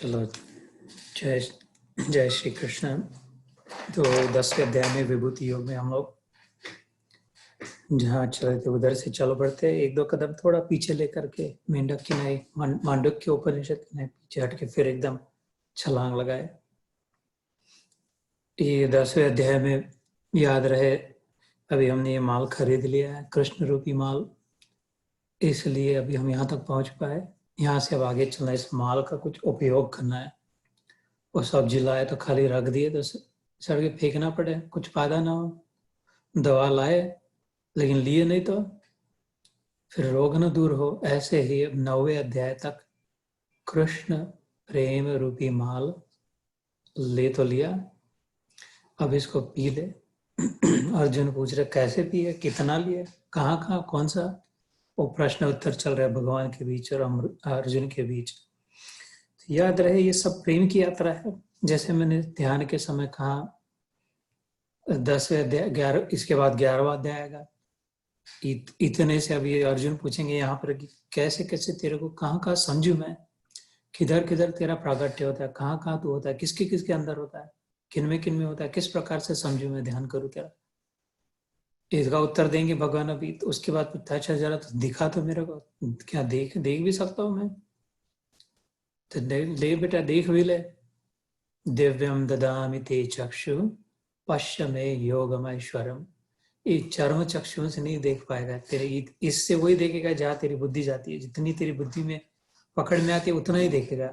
चलो, जय जय श्री कृष्ण। तो 10वें अध्याय में विभूति योग में हम लोग जहाँ चले थे उधर से चलो बढ़ते, एक दो कदम थोड़ा पीछे लेकर के मेंढक की नई मांडुक्य उपनिषद की नई पीछे हट के फिर एकदम छलांग लगाए। ये 10वें अध्याय में याद रहे, अभी हमने ये माल खरीद लिया है, कृष्ण रूपी माल, इसलिए अभी हम यहाँ तक पहुँच पाए। यहाँ से अब आगे चलना, इस माल का कुछ उपयोग करना है। वो सब्जी लाए तो खाली रख दिए तो सड़के फेंकना पड़े, कुछ फायदा ना हो। दवा लाए लेकिन लिए नहीं तो फिर रोग न दूर हो। ऐसे ही 9वें अध्याय तक कृष्ण प्रेम रूपी माल ले तो लिया, अब इसको पी ले। अर्जुन पूछ रहे कैसे पिए, कितना लिए, कहाँ कहाँ, कौन सा, वो प्रश्न उत्तर चल रहा है भगवान के बीच और अर्जुन के बीच। तो याद रहे ये सब प्रेम की यात्रा है। जैसे मैंने ध्यान के समय कहा, 10वें अध्याय 11, इसके बाद 11वां अध्याय आएगा। इतने से अभी अर्जुन पूछेंगे यहाँ पर कि कैसे कैसे तेरे को कहाँ कहाँ समझू मैं, किधर किधर तेरा प्रागट्य होता है, कहाँ कहाँ तू होता है, किसके किसके अंदर होता है, किन में होता है, किस प्रकार से समझू मैं, ध्यान करूँ तेरा। इसका उत्तर देंगे भगवान अभी। तो उसके बाद पूछता है अच्छा जरा तो दिखा तो मेरे को, क्या देख देख भी सकता हूँ मैं? तो ले बेटा देख भी ले। दिव्यम ददामि ते चक्षु पश्य में योगमैश्वरम। ये चर्म चक्षुओं से नहीं देख पाएगा तेरे, इससे वही देखेगा जहाँ तेरी बुद्धि जाती है। जितनी तेरी बुद्धि में पकड़ में आती है उतना ही देखेगा।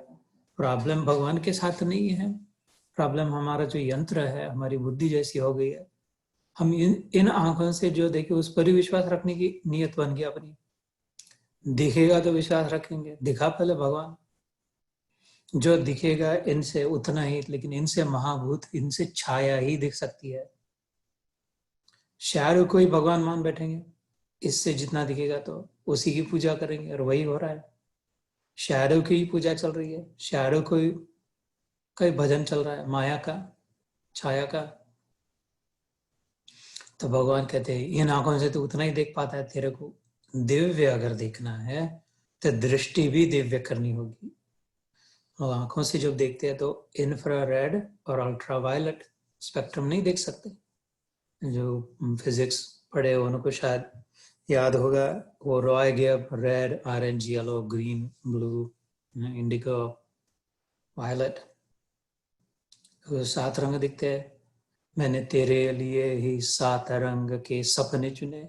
प्रॉब्लम भगवान के साथ नहीं है, प्रॉब्लम हमारा जो यंत्र है, हमारी बुद्धि जैसी हो गई है। हम इन आंखों से जो देखे उस पर ही विश्वास रखने की नीयत बन गई अपनी। दिखेगा तो विश्वास रखेंगे, दिखा पहले भगवान। जो दिखेगा इनसे उतना ही, लेकिन इनसे महाभूत, इनसे छाया ही दिख सकती है। शायद कोई भगवान मान बैठेंगे, इससे जितना दिखेगा तो उसी की पूजा करेंगे, और वही हो रहा है। शैडो की पूजा चल रही है, शैडो कोई भजन चल रहा है, माया का, छाया का। तो भगवान कहते हैं इन आंखों से तो उतना ही देख पाता है, तेरे को दिव्य अगर देखना है तो दृष्टि भी दिव्य करनी होगी। और आंखों से जब देखते हैं तो इंफ्रारेड और अल्ट्रावायलेट स्पेक्ट्रम नहीं देख सकते। जो फिजिक्स पढ़े उनको शायद याद होगा, वो Roy gap, red, orange, yellow, green, blue, indigo, violet, 7 रंग दिखते हैं। मैंने तेरे लिए ही 7 रंग के सपने चुने।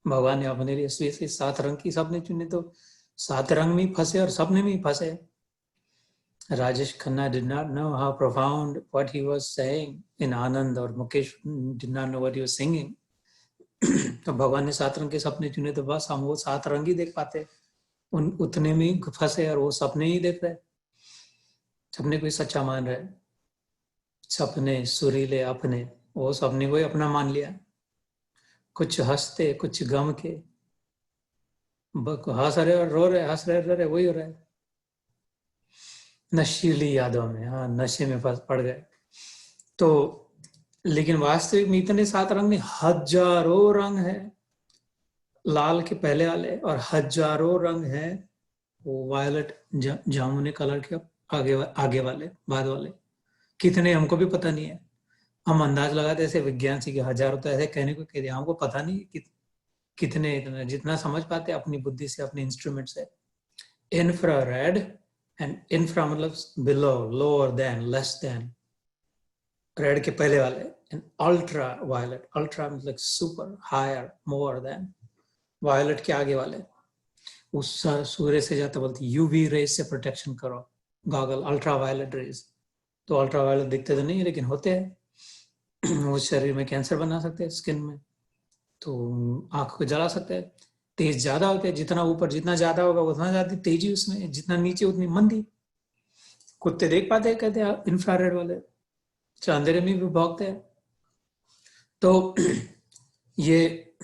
भगवान ने अपने लिए से 7 रंग की सपने चुने, तो 7 रंग में फंसे और सपने में फंसे। Rajesh Khanna did not know how profound what he was saying in Anand, और Mukesh did not know what he was singing. तो भगवान ने 7 रंग के सपने चुने, तो बस हम वो 7 रंग ही देख पाते, उतने में फंसे और वो सपने ही देख रहे, सपने कोई सच्चा मान रहे। सपने सुरीले अपने, वो सपने को ही अपना मान लिया। कुछ हंसते कुछ गम के, हंस रहे और रो रहे, हंस रहे रो रहे, वही हो रहा है। नशीली यादों में, हाँ, नशे में पड़ गए। तो लेकिन वास्तविक में इतने 7 रंग नहीं, हजारों रंग है लाल के पहले वाले, और हजारों रंग है वो वायलेट जामुनी कलर के आगे वाले, बाद वाले। कितने हमको भी पता नहीं है, हम अंदाज लगाते ऐसे विज्ञान से कि हजारों, तो ऐसे कहने को कह दिया, हमको पता नहीं कितने, इतना जितना समझ पाते अपनी बुद्धि से, अपने इंस्ट्रूमेंट से। इंफ्रारेड, एंड इंफ्रा मतलब below, lower than, less than, red के पहले वाले, एंड अल्ट्रा वायलेट, अल्ट्रा मतलब super, higher, more than, violet के आगे वाले। उस सूर्य से जाता बोलते यूवी रेज से प्रोटेक्शन करो, गॉगल, अल्ट्रा वायलेट रेज। तो अल्ट्रा वायलेट दिखते तो नहीं लेकिन होते हैं, वो शरीर में कैंसर बना सकते हैं, स्किन में, तो आंख को जला सकते हैं। तेज ज्यादा होते हैं, जितना ऊपर जितना ज्यादा होगा उतना ज्यादा तेजी उसमें, जितना नीचे उतनी मंदी। कुत्ते देख पाते हैं, कहते हैं इंफ्रारेड वाले, अंधेरे में भी भौंकते हैं। तो ये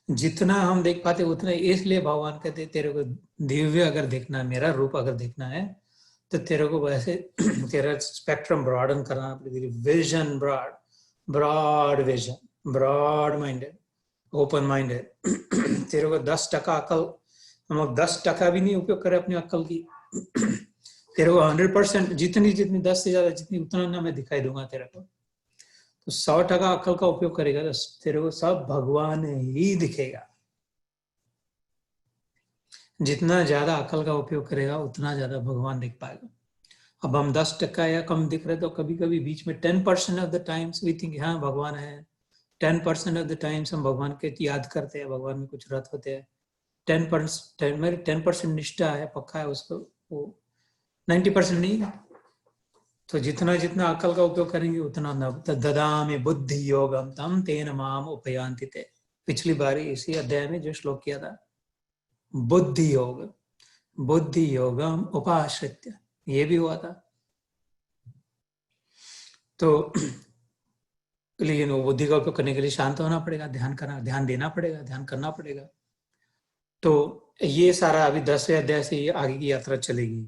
जितना हम देख पाते उतना, इसलिए भगवान कहते तेरे को दिव्य अगर देखना है, मेरा रूप अगर देखना है, तो तेरे को वैसे तेरा स्पेक्ट्रम ब्रॉडन करना पड़ेगा, vision broad, broad vision, broad minded, open minded. तेरे को 10% अकल, हम लोग 10% भी नहीं उपयोग करें अपनी अक्ल की, तेरे को 100% जितनी जितनी 10 से ज्यादा जितनी उतना ना मैं दिखाई दूंगा तेरे को। तो 100% अक्ल का उपयोग करेगा तो तेरे को सब भगवान ही दिखेगा। जितना ज्यादा अक्ल का उपयोग करेगा उतना ज्यादा भगवान दिख पाएगा। अब हम 10% या कम दिख रहे तो कभी कभी बीच में 10% of the times we think हाँ भगवान है। 10% ऑफ द टाइम्स हम भगवान के याद करते हैं, भगवान में कुछ रथ होते हैं। 10% मेरी 10% निष्ठा है, पक्का है उसको, वो 90% नहीं। तो जितना जितना अकल का उपयोग करेंगे उतना ददामि बुद्धि योगम तम तेन माम उपयांति ते। पिछली बारी इसी अध्याय में जो श्लोक किया था, बुद्धि योग, बुद्धि योगम उपाश्रित्य, ये भी हुआ था। तो लेकिन वो बुद्धि का उपयोग करने के लिए शांत होना पड़ेगा, ध्यान करना, ध्यान देना पड़ेगा, ध्यान करना पड़ेगा। तो ये सारा अभी 10वें अध्याय से ये आगे की यात्रा चलेगी।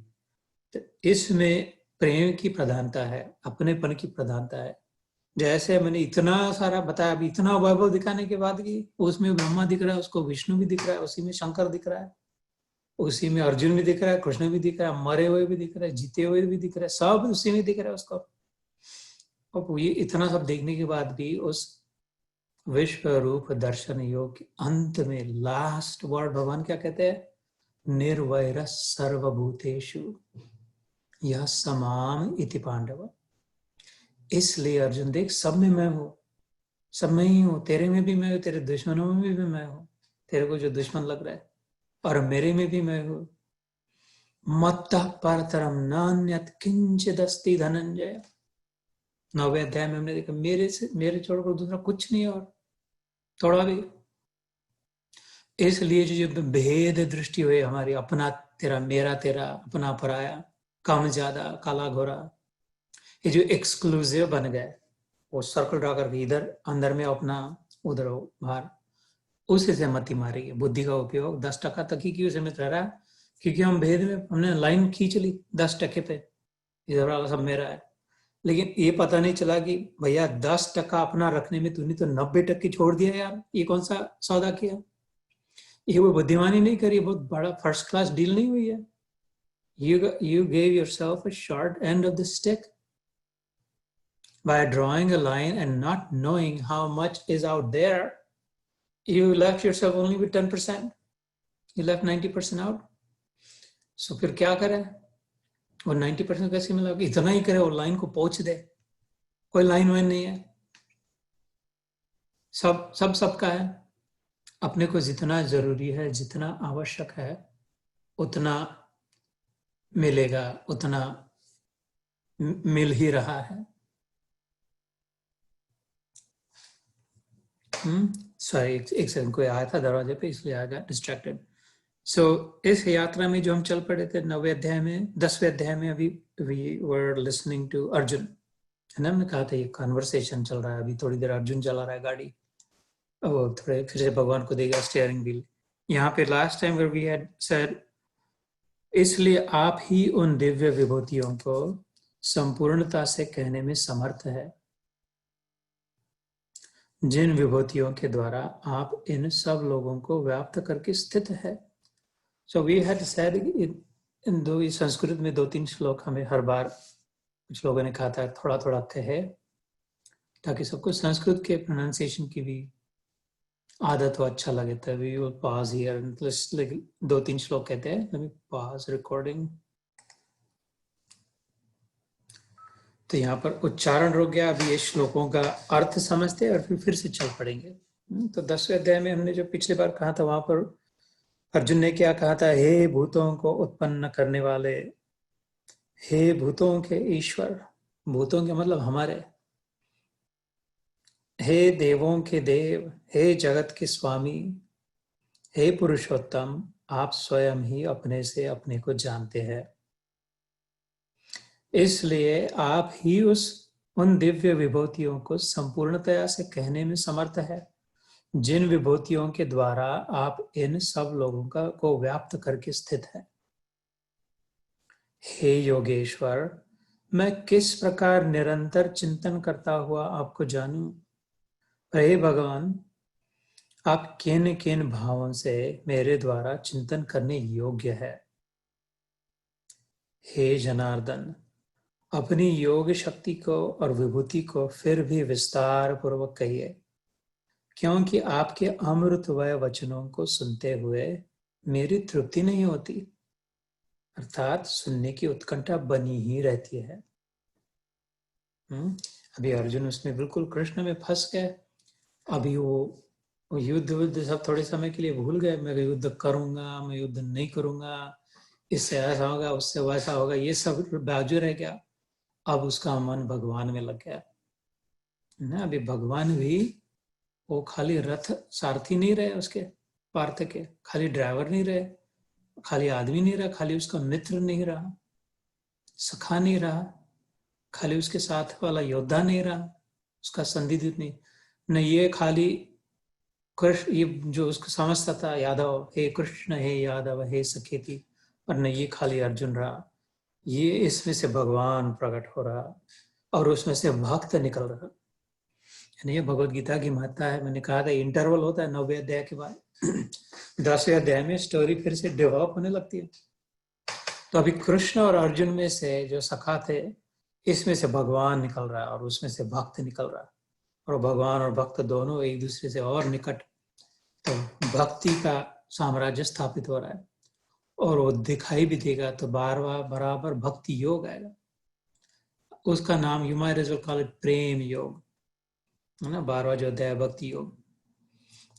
तो इसमें प्रेम की प्रधानता है, अपनेपन की प्रधानता है। जैसे मैंने इतना सारा बताया, अभी इतना वैभव दिखाने के बाद कि उसमें ब्रह्मा दिख रहा है, उसको विष्णु भी दिख रहा है, उसी में शंकर दिख रहा है, उसी में अर्जुन भी दिख रहा है, कृष्ण भी दिख रहा है, मरे हुए भी दिख रहा है, जीते हुए भी दिख रहा है, सब उसी में दिख रहा है उसको। और ये इतना सब देखने के बाद भी उस विश्व रूप दर्शन योग के अंत में लास्ट वर्ड भगवान क्या कहते हैं? निर्वैर सर्वभूतेषु यह समाम इति पांडव। इसलिए अर्जुन देख, सब में मैं हूं, सब में ही हूं, तेरे में भी मैं हूं, तेरे दुश्मनों में भी मैं हूं, तेरे को जो दुश्मन लग रहा है, और मेरे में भी मैं हूं। मत्तः परतरम नान्यत् किंचिदस्ति धनंजय। 9वें अध्याय में हमने देखा मेरे छोड़कर दूसरा कुछ नहीं और थोड़ा भी। इसलिए जो भेद दृष्टि हुई हमारी, अपना तेरा, मेरा तेरा, अपना पराया, कम ज्यादा, काला घोरा, ये जो एक्सक्लूसिव बन गए, वो सर्कल ड्रा करके इधर अंदर में अपना, उधर बाहर, उसी से मती मारी है। बुद्धि का उपयोग 10% तक ही क्यों सीमित रह रहा है? क्योंकि हम भेद में हमने लाइन खींच ली 10% पे, इधर वाला सब मेरा है। लेकिन ये पता नहीं चला कि भैया 10% अपना रखने में तूने तो 90% छोड़ दिया यार, ये कौन सा सौदा किया? ये वो बुद्धिमानी नहीं करी, बहुत बड़ा फर्स्ट क्लास डील नहीं हुई है। You gave yourself a short end of the stick by drawing a line and not knowing how much is out there. You left yourself only with 10%. You left 90% out. So फिर क्या करें? और 90% कैसे मिला? इतना ही करे और लाइन को पहुंच दे। कोई लाइन वाइन नहीं है, सबका है। अपने को जितना जरूरी है, जितना आवश्यक है, उतना मिलेगा, उतना मिल ही रहा है। सॉरी, एक सेकंड, कोई आया था दरवाजे पे, इसलिए आ गया डिस्ट्रैक्टेड। सो इस यात्रा में जो हम चल पड़े थे 9वें अध्याय में, 10वें अध्याय में अभी we were listening to Arjun, है ना? हमने कहा था ये कन्वर्सेशन चल रहा है, अभी थोड़ी देर अर्जुन चला रहा है गाड़ी, और थोड़े फिर से भगवान को देगा स्टीयरिंग व्हील। यहाँ पे last time we had said, इसलिए आप ही उन दिव्य विभूतियों को संपूर्णता से कहने में समर्थ है जिन विभूतियों के द्वारा आप इन सब लोगों को व्याप्त करके स्थित है। सो वी हैड सेड इन दो, संस्कृत में 2-3 श्लोक हमें हर बार कुछ लोगों ने कहा था थोड़ा थोड़ा कहे, ताकि सबको संस्कृत के प्रोनाउंसिएशन की भी आदत हो, अच्छा लगे। तभी वी विल पॉज हियर, 2-3 श्लोक कहते हैं। Let me pause recording. तो यहाँ पर उच्चारण रुक गया, अभी ये श्लोकों का अर्थ समझते हैं और फिर से चल पड़ेंगे। तो 10वें अध्याय में हमने जो पिछली बार कहा था, वहां पर अर्जुन ने क्या कहा था? हे भूतों को उत्पन्न करने वाले, हे भूतों के ईश्वर, भूतों के मतलब हमारे, हे देवों के देव, हे जगत के स्वामी, हे पुरुषोत्तम, आप स्वयं ही अपने से अपने को जानते हैं। इसलिए आप ही उन दिव्य विभूतियों को संपूर्णतया से कहने में समर्थ है जिन विभूतियों के द्वारा आप इन सब लोगों को व्याप्त करके स्थित है। हे योगेश्वर, मैं किस प्रकार निरंतर चिंतन करता हुआ आपको जानूं? हे भगवान, आप किन किन भावों से मेरे द्वारा चिंतन करने योग्य है? हे जनार्दन, अपनी योग शक्ति को और विभूति को फिर भी विस्तार पूर्वक कहिए, क्योंकि आपके अमृतमय वचनों को सुनते हुए मेरी तृप्ति नहीं होती, अर्थात सुनने की उत्कंठा बनी ही रहती है। अभी अर्जुन उसमें बिल्कुल कृष्ण में फंस गए। अभी वो युद्ध सब थोड़े समय के लिए भूल गए। मैं युद्ध करूंगा, मैं युद्ध नहीं करूंगा, इससे ऐसा होगा, उससे वैसा होगा, ये सब बाजू रह गया। अब उसका मन भगवान में लग गया ना। अभी भगवान भी वो खाली रथ सारथी नहीं रहे उसके पार्थ के, खाली ड्राइवर नहीं रहे, खाली आदमी नहीं रहा, खाली उसका मित्र नहीं रहा, सखा नहीं रहा, खाली उसके साथ वाला योद्धा नहीं रहा, उसका संधिदूत नहीं, न ये खाली कृष्ण, ये जो उसको समझता था यादव, हे कृष्ण हे यादव हे सखेती, और न ये खाली अर्जुन रहा, ये इसमें से भगवान प्रकट हो रहा और उसमें से भक्त निकल रहा। यानी ये भगवत गीता की महत्ता है। मैंने कहा था इंटरवल होता है 9वें अध्याय के बाद 10वें अध्याय में स्टोरी फिर से डेवलप होने लगती है। तो अभी कृष्ण और अर्जुन में से जो सखा थे, इसमें से भगवान निकल रहा है और उसमें से भक्त निकल रहा है, और भगवान और भक्त दोनों एक दूसरे से और निकट, तो भक्ति का साम्राज्य स्थापित हो रहा है। और वो दिखाई भी देगा तो बार बार बराबर भक्ति योग आएगा। उसका नाम you might as well call it prem yoga, है ना, 12वां जो अध्याय भक्ति योग।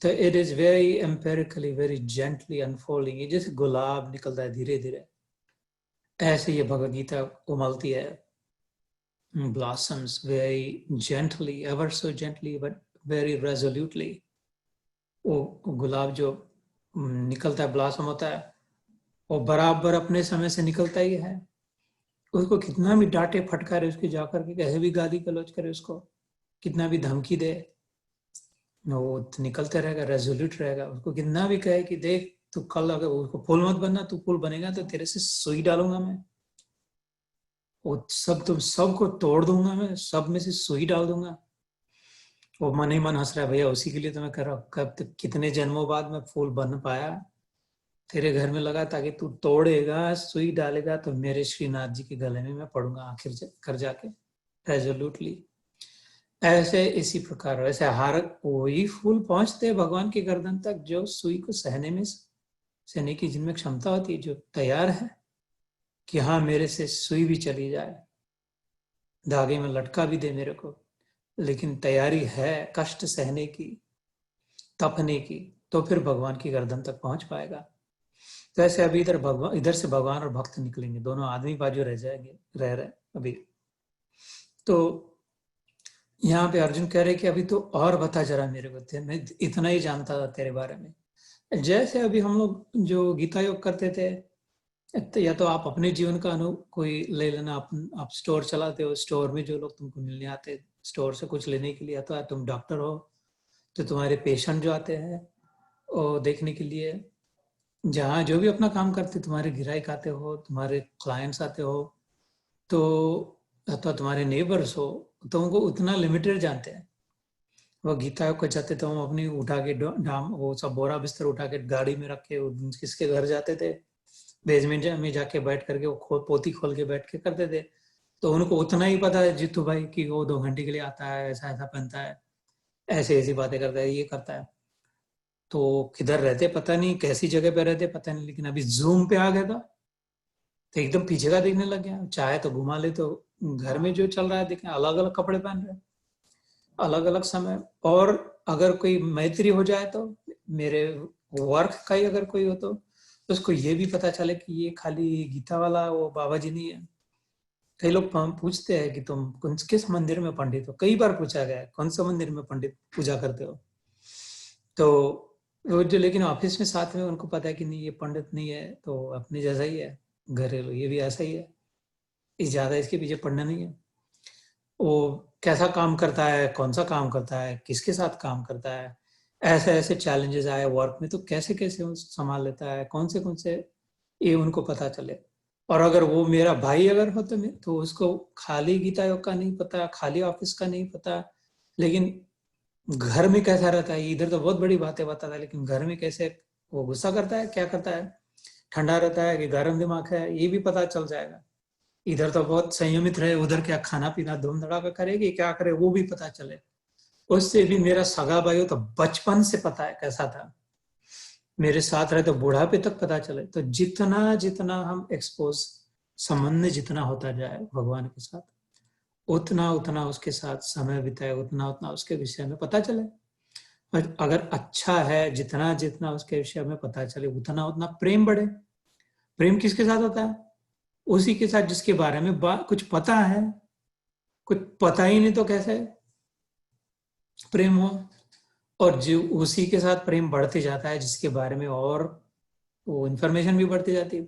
तो it is very empirically, very gently unfolding. ये जैसे गुलाब निकलता है धीरे धीरे, ऐसे ये भगवद गीता उमलती है, blossoms very gently, ever so gently, but very resolutely. वो गुलाब जो निकलता है, ब्लॉसम होता है, वो बराबर अपने समय से निकलता ही है। उसको कितना भी डांटे फटकारे, उसकी जाकर के कैसे भी गाली गलौज करे, उसको कितना भी धमकी दे, वो निकलते रहेगा, रेजोल्यूट रहेगा। उसको कितना भी कहे कि देख तू कल अगर उसको फूल मत बनना, तू फूल बनेगा तो तेरे से सुई डालूंगा मैं, वो सब तुम सबको तोड़ दूंगा मैं, सब में से सुई डाल दूंगा। वो मन ही मन हंस रहा है, भैया उसी के लिए तो मैं कर रहा हूँ। कब तक, कितने जन्मों बाद मैं फूल बन पाया, तेरे घर में लगा ताकि तू तोड़ेगा, सुई डालेगा तो मेरे श्रीनाथ जी के गले में मैं पड़ूंगा आखिर कर जाके, रेजोल्यूटली। ऐसे इसी प्रकार वैसे हर वही फूल पहुंचते हैं भगवान के गर्दन तक जो सुई को सहने की जिनमें क्षमता होती है, जो तैयार है कि हाँ मेरे से सुई भी चली जाए, धागे में लटका भी दे मेरे को, लेकिन तैयारी है कष्ट सहने की, तपने की, तो फिर भगवान की गर्दन तक पहुंच पाएगा। तो ऐसे अभी इधर से भगवान और भक्त निकलेंगे, दोनों आदमी बाजू रह जाएंगे, रह रहे अभी। तो यहाँ पे अर्जुन कह रहे कि अभी तो और बता जरा मेरे को, मैं इतना ही जानता था तेरे बारे में। जैसे अभी हम लोग जो गीता योग करते थे, तो या तो आप अपने जीवन का कोई ले लेना, आप स्टोर चलाते हो, स्टोर में जो लोग तुमको मिलने आते स्टोर से कुछ लेने के लिए, तो तुम डॉक्टर हो तो तुम्हारे पेशेंट जो आते हैं और देखने के लिए, जहाँ जो भी अपना काम करते, तुम्हारे गिराहक आते हो, तुम्हारे क्लाइंट्स आते हो, तो अथवा तुम्हारे नेबर्स हो, तो उनको उतना लिमिटेड जानते हैं। वो गीता को जाते तो हम अपनी उठा के डाम वो सब बोरा बिस्तर उठा के गाड़ी में रख के किसके घर जाते थे, बेसमेंट में जाके बैठ करके वो पोती खोल के बैठ के करते थे। तो उनको उतना ही पता है जीतू भाई कि वो 2 घंटे के लिए आता है, ऐसा ऐसा पहनता है, ऐसे ऐसी बातें करता है, ये करता है। तो किधर रहते पता नहीं, कैसी जगह पे रहते पता नहीं, लेकिन अभी जूम पे आ गया था तो एकदम पीछे का देखने लग गया। चाहे तो घुमा ले तो घर में जो चल रहा है देखें, अलग अलग कपड़े पहन रहे हैं, अलग अलग समय। और अगर कोई मैत्री हो जाए तो, मेरे वर्क का ही अगर कोई हो तो उसको ये भी पता चले कि ये खाली गीता वाला वो बाबा जी नहीं है। कई लोग पूछते हैं कि तुम किस मंदिर में पंडित हो, कई बार पूछा गया है कौन सा मंदिर में पंडित पूजा करते हो, तो वो जो, लेकिन ऑफिस में साथ में उनको पता है कि नहीं ये पंडित नहीं है, तो अपने जैसा ही है, घरेलू ये भी ऐसा ही है, इस ज्यादा इसके पीछे पड़ना नहीं है। वो कैसा काम करता है, कौन सा काम करता है, किसके साथ काम करता है, ऐसे ऐसे चैलेंजेस आए वर्क में तो कैसे कैसे वो संभाल लेता है, कौन से ये उनको पता चले। और अगर वो मेरा भाई अगर हो तो उसको खाली गीता योग का नहीं पता, खाली ऑफिस का नहीं पता, लेकिन घर में कैसा रहता है, इधर तो बहुत बड़ी बातें बताता है, लेकिन घर में कैसे वो गुस्सा करता है, क्या करता है, ठंडा रहता है कि गर्म दिमाग है, ये भी पता चल जाएगा। इधर तो बहुत संयमित रहे, उधर क्या खाना पीना धूम धड़ाका करेगी, क्या करे वो भी पता चले। उससे भी मेरा सगा भाई हो तो बचपन से पता है कैसा था, मेरे साथ रहे तो बुढ़ापे तक पता चले। तो जितना जितना हम एक्सपोज, संबंध जितना होता जाए भगवान के साथ, उतना उतना उसके साथ समय बिताए, उतना उतना उसके विषय में पता चले। और अगर अच्छा है, जितना जितना उसके विषय में पता चले उतना उतना प्रेम बढ़े। प्रेम किसके साथ होता है? उसी के साथ जिसके बारे में कुछ पता है। कुछ पता ही नहीं तो कैसे प्रेम हो? और जो उसी के साथ प्रेम बढ़ते जाता है जिसके बारे में और वो इंफॉर्मेशन भी बढ़ती जाती है,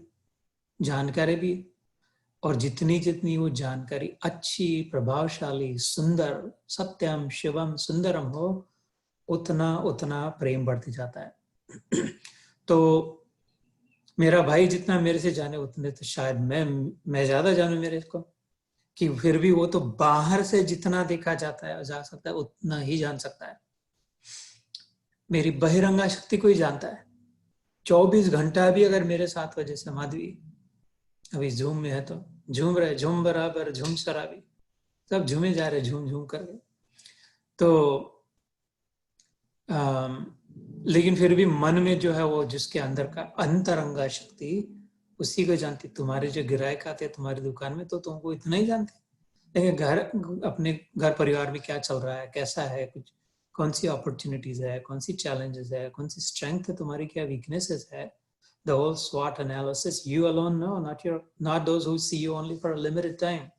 जानकारी भी। और जितनी जितनी वो जानकारी अच्छी, प्रभावशाली, सुंदर, सत्यम शिवम सुंदरम हो, उतना उतना प्रेम बढ़ते जाता है। तो मेरा भाई जितना मेरे से जाने उतने तो शायद मैं ज्यादा जानू मेरे को, कि फिर भी वो तो बाहर से जितना देखा जाता है जा सकता है उतना ही जान सकता है। मेरी बहिरंगा शक्ति को ही जानता है। 24 घंटा भी अगर मेरे साथ हो, जैसे माधवी अभी झूम में है तो झूम रहे, झूम बराबर झूम शराबी, सब झूमे जा रहे झूम झूम करके। तो लेकिन फिर भी मन में जो है वो जिसके अंदर का अंतरंगा शक्ति, उसी को जानती। तुम्हारे जो गिरायक आते तुम्हारी दुकान में तो तुमको इतना ही जानते, लेकिन घर, अपने घर परिवार में क्या चल रहा है, कैसा है, कुछ कौन सी अपॉर्चुनिटीज है, कौन सी चैलेंजेस है, कौन सी स्ट्रेंथ है तुम्हारी, क्या वीकनेसेस है, the whole SWOT analysis you alone know, not those who see you only for a limited time.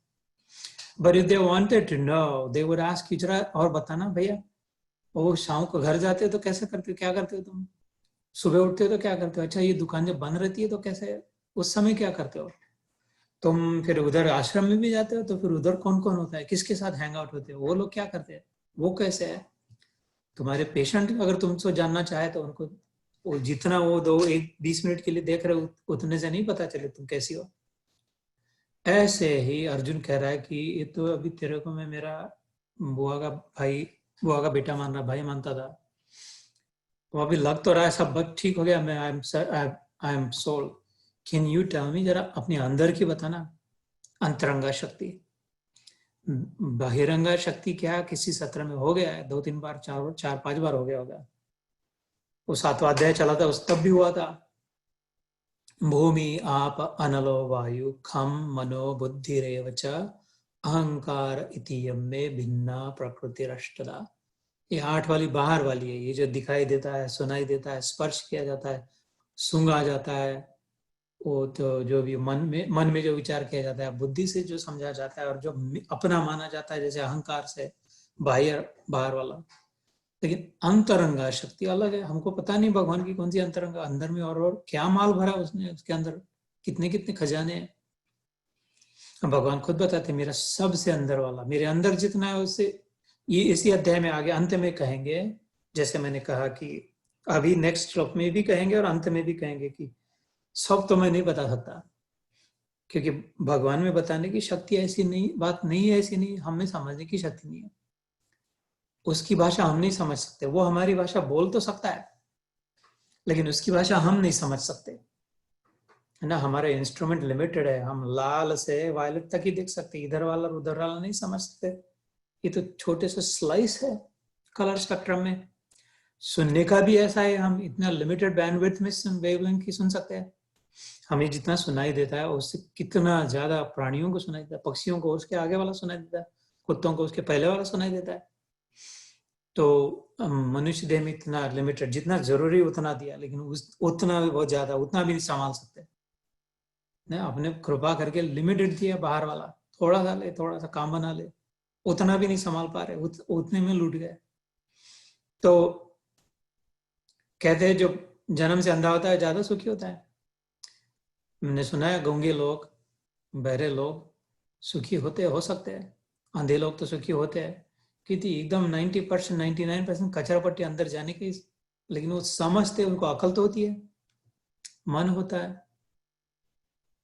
But if they wanted to know, they would ask you, जरा और बताना भैया, वो शाम को घर जाते हो तो कैसे करते हो, क्या करते हो तुम, सुबह उठते हो तो क्या करते हो, अच्छा ये दुकान जब बंद रहती है तो कैसे, उस समय क्या करते हो तुम, फिर उधर आश्रम में भी जाते हो तो फिर उधर कौन कौन होता है, किसके साथ हैंग आउट होते हो, वो लोग क्या करते हैं, वो कैसे है। तुम्हारे पेशेंट अगर तुमसे जानना चाहे तो उनको वो जितना वो 20 मिनट के लिए देख रहे हो उतने से नहीं पता चले तुम कैसी हो। ऐसे ही अर्जुन कह रहा है कि ये तो अभी तेरे को मैं मेरा बुआ का भाई, बुआ का बेटा मान रहा, भाई मानता था, वो अभी लग तो रहा है सब बात ठीक हो गया, मैं I am soul. Can you tell me, जरा अपने अंदर की बताना, अंतरंगा शक्ति। बहिरंगा शक्ति क्या किसी सत्र में हो गया है, 2-3 बार, 4-5 बार हो गया होगा। वो 7वां अध्याय चला था उस तब भी हुआ था। भूमि आप अनलो वायु खम मनो बुद्धिरेव च अहंकार इतियम में भिन्ना प्रकृति रष्टदा। ये 8 वाली बाहर वाली है, ये जो दिखाई देता है, सुनाई देता है, स्पर्श किया जाता है, सूंघा जाता है, वो तो जो भी मन में जो विचार किया जाता है, बुद्धि से जो समझा जाता है, और जो अपना माना जाता है जैसे अहंकार से, बाहर बाहर वाला। लेकिन अंतरंगा शक्ति अलग है, हमको पता नहीं भगवान की कौन सी अंतरंगा अंदर में, और क्या माल भरा उसने, उसके अंदर कितने कितने खजाने हैं। भगवान खुद बताते मेरा सबसे अंदर वाला, मेरे अंदर जितना है उससे, ये इसी अध्याय में आगे अंत में कहेंगे। जैसे मैंने कहा कि अभी नेक्स्ट श्लोक में भी कहेंगे और अंत में भी कहेंगे कि सब तो मैं नहीं बता सकता, क्योंकि भगवान में बताने की शक्ति ऐसी नहीं, बात नहीं है, ऐसी नहीं, हमें समझने की शक्ति नहीं है। उसकी भाषा हम नहीं समझ सकते, वो हमारी भाषा बोल तो सकता है लेकिन उसकी भाषा हम नहीं समझ सकते, है ना। हमारे इंस्ट्रूमेंट लिमिटेड है, हम लाल से वायलेट तक ही देख सकते, इधर वाला उधर वाला नहीं समझ सकते। ये तो छोटे से स्लाइस है कलर स्पेक्ट्रम में। सुनने का भी ऐसा है, हम इतना लिमिटेड बैंडविड्थ में वेवलेंथ की सुन सकते हैं। हमें जितना सुनाई देता है उससे कितना ज्यादा प्राणियों को सुनाई देता है, पक्षियों को उसके आगे वाला सुनाई देता है, कुत्तों को उसके पहले वाला सुनाई देता है। तो मनुष्य देह में इतना लिमिटेड, जितना जरूरी उतना दिया, लेकिन उतना भी बहुत ज्यादा, उतना भी नहीं संभाल सकते। ने अपने कृपा करके लिमिटेड दिया बाहर वाला, थोड़ा सा ले, थोड़ा सा काम बना ले, उतना भी नहीं संभाल पा रहे, उतने में लूट गए। तो कहते हैं जो जन्म से अंधा होता है ज्यादा सुखी होता है। मैंने सुना है गूंगे लोग, बहरे लोग सुखी होते हो सकते हैं, अंधे लोग तो सुखी होते हैं, क्योंकि एकदम 90%, 99% कचरा पट्टी अंदर जाने की, लेकिन वो समझते, उनको अकल तो होती है, मन होता है,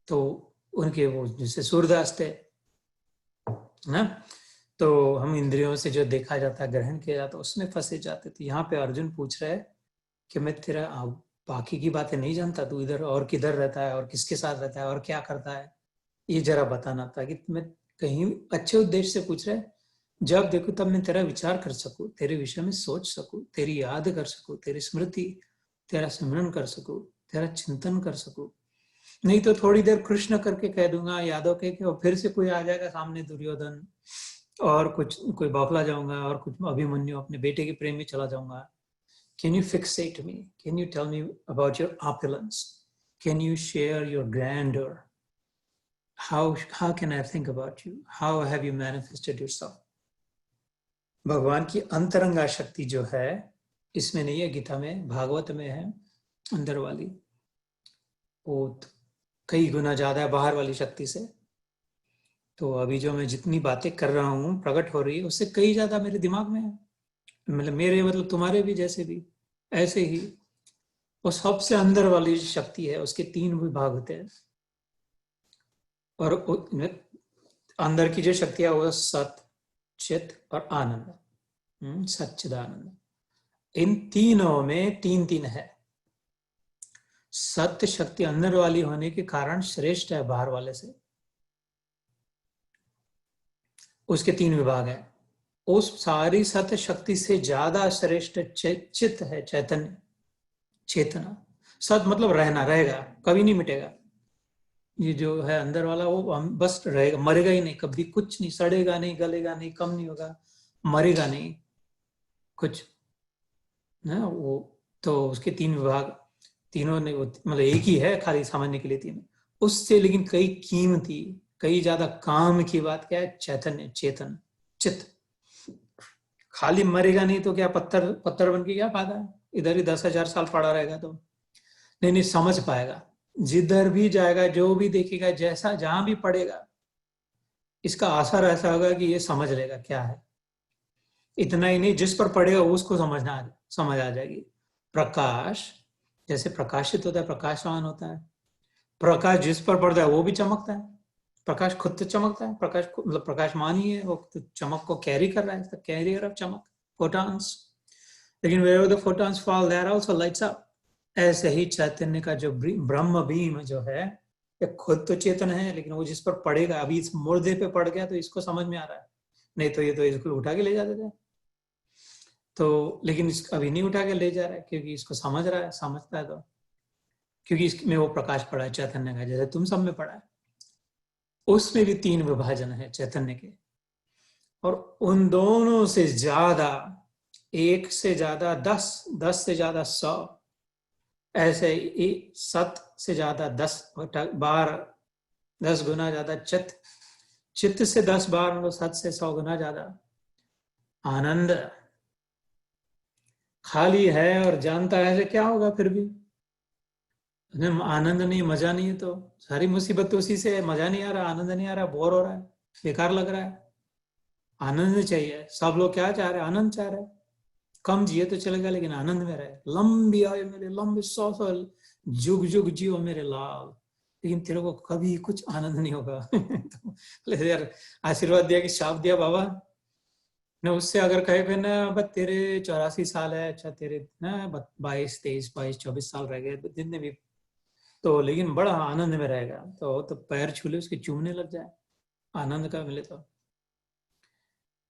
तो उनके वो जैसे सूरदास थे ना। तो हम इंद्रियों से जो देखा जाता है, ग्रहण किया जाता है, उसमें फंसे जाते थे। यहाँ पे अर्जुन पूछ रहा है कि मैं तेरा बाकी की बातें नहीं जानता, तू इधर और किधर रहता है और किसके साथ रहता है और क्या करता है, ये जरा बताना, ताकि तुम्हें कहीं अच्छे उद्देश्य से पूछ रहे, जब देखो तब मैं तेरा विचार कर सकूं, तेरे विषय में सोच सकूं, तेरी याद कर सकूं, तेरी स्मृति, तेरा स्मरण कर सकूं, तेरा चिंतन कर सकूं। नहीं तो थोड़ी देर कृष्ण करके कह दूंगा यादव के, और फिर से कोई आ जाएगा सामने दुर्योधन, और कुछ कोई बौखला जाऊंगा, और कुछ अभिमन्यु अपने बेटे के प्रेम में चला जाऊंगा। Can you fixate me? Can you tell me about your opulence? Can you share your grandeur? How can I think about you? How have you manifested yourself? भगवान की अंतरंगा शक्ति जो है, इसमें नहीं है, गीता में, भागवत में है अंदर वाली, वो कई गुना ज्यादा है बाहर वाली शक्ति से। तो अभी जो मैं जितनी बातें कर रहा हूँ प्रकट हो रही है, उससे कई ज्यादा मेरे दिमाग में है, मतलब मेरे मतलब तुम्हारे भी जैसे भी ऐसे ही। वो सबसे अंदर वाली शक्ति है, उसके 3 विभाग होते हैं। और अंदर की जो शक्ति है वो सत, चित और आनंद, सच्चिदानंद। इन तीनों में 3-3 है। सत्य शक्ति अंदर वाली होने के कारण श्रेष्ठ है बाहर वाले से, उसके 3 विभाग है। उस सारी सत्य शक्ति से ज्यादा श्रेष्ठ चित्त है, चैतन्य, चेतना। सत मतलब रहना, रहेगा, कभी नहीं मिटेगा। ये जो है अंदर वाला, वो हम बस रहेगा, मरेगा ही नहीं कभी, कुछ नहीं, सड़ेगा नहीं, गलेगा नहीं, कम नहीं होगा, मरेगा नहीं कुछ ना वो। तो उसके 3 विभाग, तीनों ने मतलब एक ही है, खाली समझने के लिए 3। उससे लेकिन कई कीमती, कई ज्यादा काम की बात क्या है? चैतन्य, चेतन, चित्त। खाली मरेगा नहीं तो क्या, पत्थर पत्थर बन के क्या फायदा है? इधर ही 10,000 साल पड़ा रहेगा तो नहीं, नहीं समझ पाएगा। जिधर भी जाएगा, जो भी देखेगा, जैसा जहां भी पड़ेगा, इसका असर ऐसा होगा कि ये समझ लेगा क्या है। इतना ही नहीं, जिस पर पड़ेगा उसको समझ आ जाएगी। प्रकाश जैसे प्रकाशित होता है, प्रकाशवान होता है, प्रकाश जिस पर पड़ता है वो भी चमकता है। प्रकाश खुद तो चमकता है, प्रकाश मतलब प्रकाशमान ही है, वो तो चमक को कैरी कर रहा है, कैरियर ऑफ चमक, फोटॉन्स। लेकिन wherever the photons fall, that also lights up. ऐसे ही चैतन्य का जो ब्रह्म बीम जो है, ये खुद तो चेतन है, लेकिन वो जिस पर पड़ेगा, अभी इस मुर्दे पे पड़ गया तो इसको समझ में आ रहा है, नहीं तो ये तो इसको उठा के ले जाते थे। तो लेकिन अभी नहीं उठा के ले जा रहा है, क्योंकि इसको समझ रहा है, समझता है तो, क्योंकि इसमें वो प्रकाश पड़ा है चैतन्य का, जैसे तुम सब में पड़ा है। उसमें भी 3 विभाजन है चैतन्य के, और उन दोनों से ज्यादा, 1 से ज्यादा 10, 10 से ज्यादा 100, ऐसे ही 7 से ज्यादा 10 बार, 10 गुना ज्यादा चित्त, चित्त से 10 बार, 7 से 100 गुना ज्यादा आनंद। खाली है और जानता है ऐसे क्या होगा फिर भी? आनंद नहीं, मजा नहीं है तो सारी मुसीबत तो उसी से है। मजा नहीं आ रहा, आनंद नहीं आ रहा, बोर हो रहा है, बेकार लग रहा है। आनंद चाहिए। सब लोग क्या चाह रहे हैं? आनंद चाह रहे हैं। कम जिए तो चलेगा, लेकिन आनंद में रहे। लंबी आयु मेरे, लंबे 100 साल, जुग जुग जियो मेरे लाल, लेकिन तेरे को कभी कुछ आनंद नहीं होगा। तो यार आशीर्वाद दिया कि शाप दिया बाबा ने, उससे अगर कहे फिर ना, बस तेरे 84 साल है, अच्छा तेरे ना 22, 23, 22, 24 साल रह गए जितने भी, तो लेकिन बड़ा आनंद में रहेगा, तो पैर छूले उसके चूमने लग जाए, आनंद का मिले तो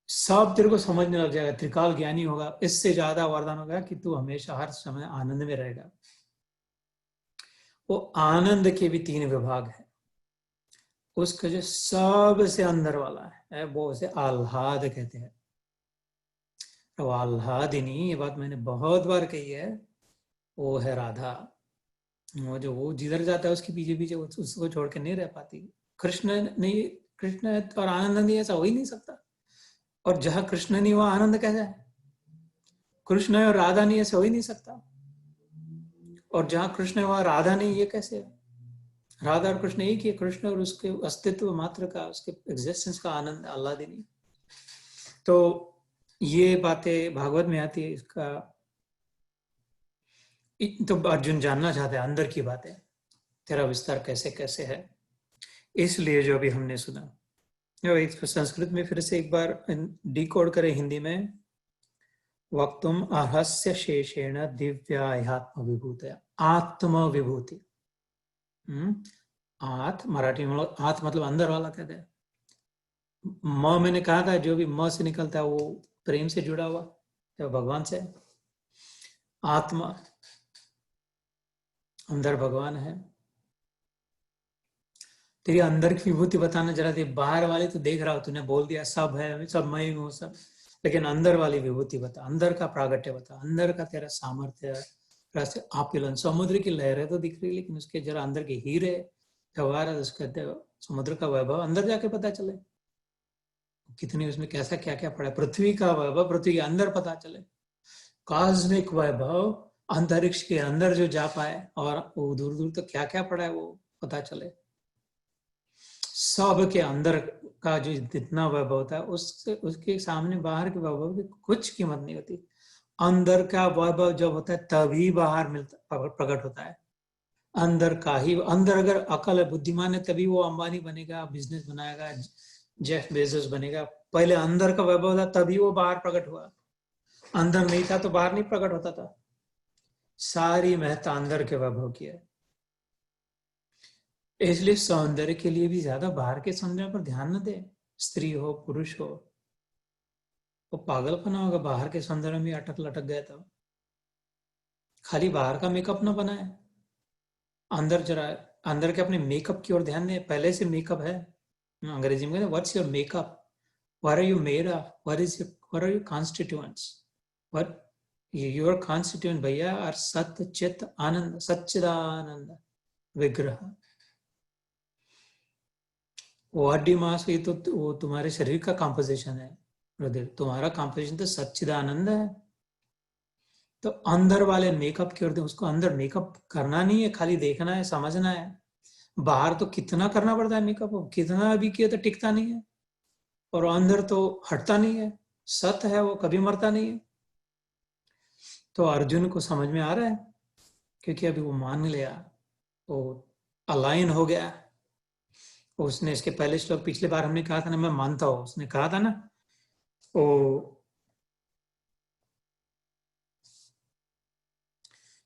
सब तेरे को समझने लग जाएगा, त्रिकाल ज्ञानी होगा। इससे ज्यादा वरदान होगा कि तू हमेशा हर समय आनंद में रहेगा। वो आनंद के भी 3 विभाग है। उसका जो सबसे अंदर वाला है वो उसे आह्लाद कहते हैं। तो आह्लादिनी, ये बात मैंने बहुत बार कही है, वो है राधा। वो जिधर जाता है उसके पीछे पीछे उसको छोड़ के नहीं रह पाती। कृष्ण नहीं, कृष्ण और आनंद नहीं, ऐसा हो ही नहीं सकता। और जहां कृष्ण नहीं वहां आनंद कैसा है? कृष्ण और राधा नहीं, ऐसे हो ही नहीं सकता। और जहां कृष्ण है वहां राधा नहीं, ये कैसे है? राधा और कृष्ण एक ही है। कृष्ण और उसके अस्तित्व मात्र का, उसके एग्जिस्टेंस का आनंद आह्लादिनी। तो ये बातें भागवत में आती है। इसका तो अर्जुन जानना चाहते हैं अंदर की बातें, तेरा विस्तार कैसे कैसे है। इसलिए जो अभी हमने सुना, इसको संस्कृत में फिर से एक बार डिकोड करें हिंदी में। वक्तुम अर्हस्य शेषेण दिव्याह्यात्म विभूतया, आत्म विभूति, आथ, मराठी में आथ मतलब अंदर वाला कहते हैं। म मैंने कहा था जो भी म से निकलता है वो प्रेम से जुड़ा हुआ, तो भगवान से। आत्मा अंदर भगवान है। तेरी अंदर की विभूति बताना जरा थी, बाहर वाले तो देख रहा हो, तूने बोल दिया सब है, सब मैं ही हूँ सब, लेकिन अंदर वाली विभूति बता, अंदर का प्रागट्य बता, अंदर का तेरा सामर्थ्य, आपिलन समुद्र की लहरें तो दिख रही, लेकिन उसके जरा अंदर के हीरे जवाहरात, उसके समुद्र का वैभव अंदर जाके पता चले, कितनी उसमें कैसा क्या क्या पड़ा है। पृथ्वी का वैभव पृथ्वी के अंदर पता चले, कॉस्मिक वैभव अंतरिक्ष के अंदर जो जा पाए, और वो दूर दूर तक क्या क्या पड़ा है वो पता चले। सब के अंदर का जो जितना वैभव होता है उससे, उसके सामने बाहर के वैभव की कुछ कीमत नहीं होती। अंदर का वैभव जब होता है तभी बाहर मिलता, प्रकट होता है। अंदर का ही, अंदर अगर अकल है, बुद्धिमान है, तभी वो अंबानी बनेगा, बिजनेस बनाएगा, जेफ बेजोस बनेगा। पहले अंदर का वैभव था तभी वो बाहर प्रकट हुआ, अंदर नहीं था तो बाहर नहीं प्रकट होता था। सारी महत्ता अंदर के वैभव की है। इसलिए सौंदर्य के लिए भी ज्यादा बाहर के सौंदर्य पर ध्यान न दे, स्त्री हो पुरुष हो। वो पागलपना होगा बाहर के सौंदर्य में अटक लटक गया तो। खाली बाहर का मेकअप ना बनाए, अंदर जरा, अंदर के अपने मेकअप की ओर ध्यान दे। पहले से मेकअप है, अंग्रेजी में what's your makeup, what are you made of, what are your constituents, what your constituent भैया आर सत चित आनंद, सच्चिदानंद विग्रह। बॉडी मास ये तो वो तुम्हारे शरीर का कॉम्पोजिशन है ब्रदर, तुम्हारा कॉम्पोजिशन तो सच्चिदानंद है। तो अंदर वाले मेकअप की ओर, उसको अंदर मेकअप करना नहीं है, खाली देखना है, समझना है। बाहर तो कितना करना पड़ता है मेकअप, कितना भी किया तो टिकता नहीं है, और अंदर तो हटता नहीं है, सत है वो, कभी मरता नहीं है। तो अर्जुन को समझ में आ रहा है, क्योंकि अभी वो मान लिया, वो अलाइन हो गया। उसने इसके पहले श्लोक, पिछले बार हमने कहा था ना, मैं मानता हूं, उसने कहा था ना, वो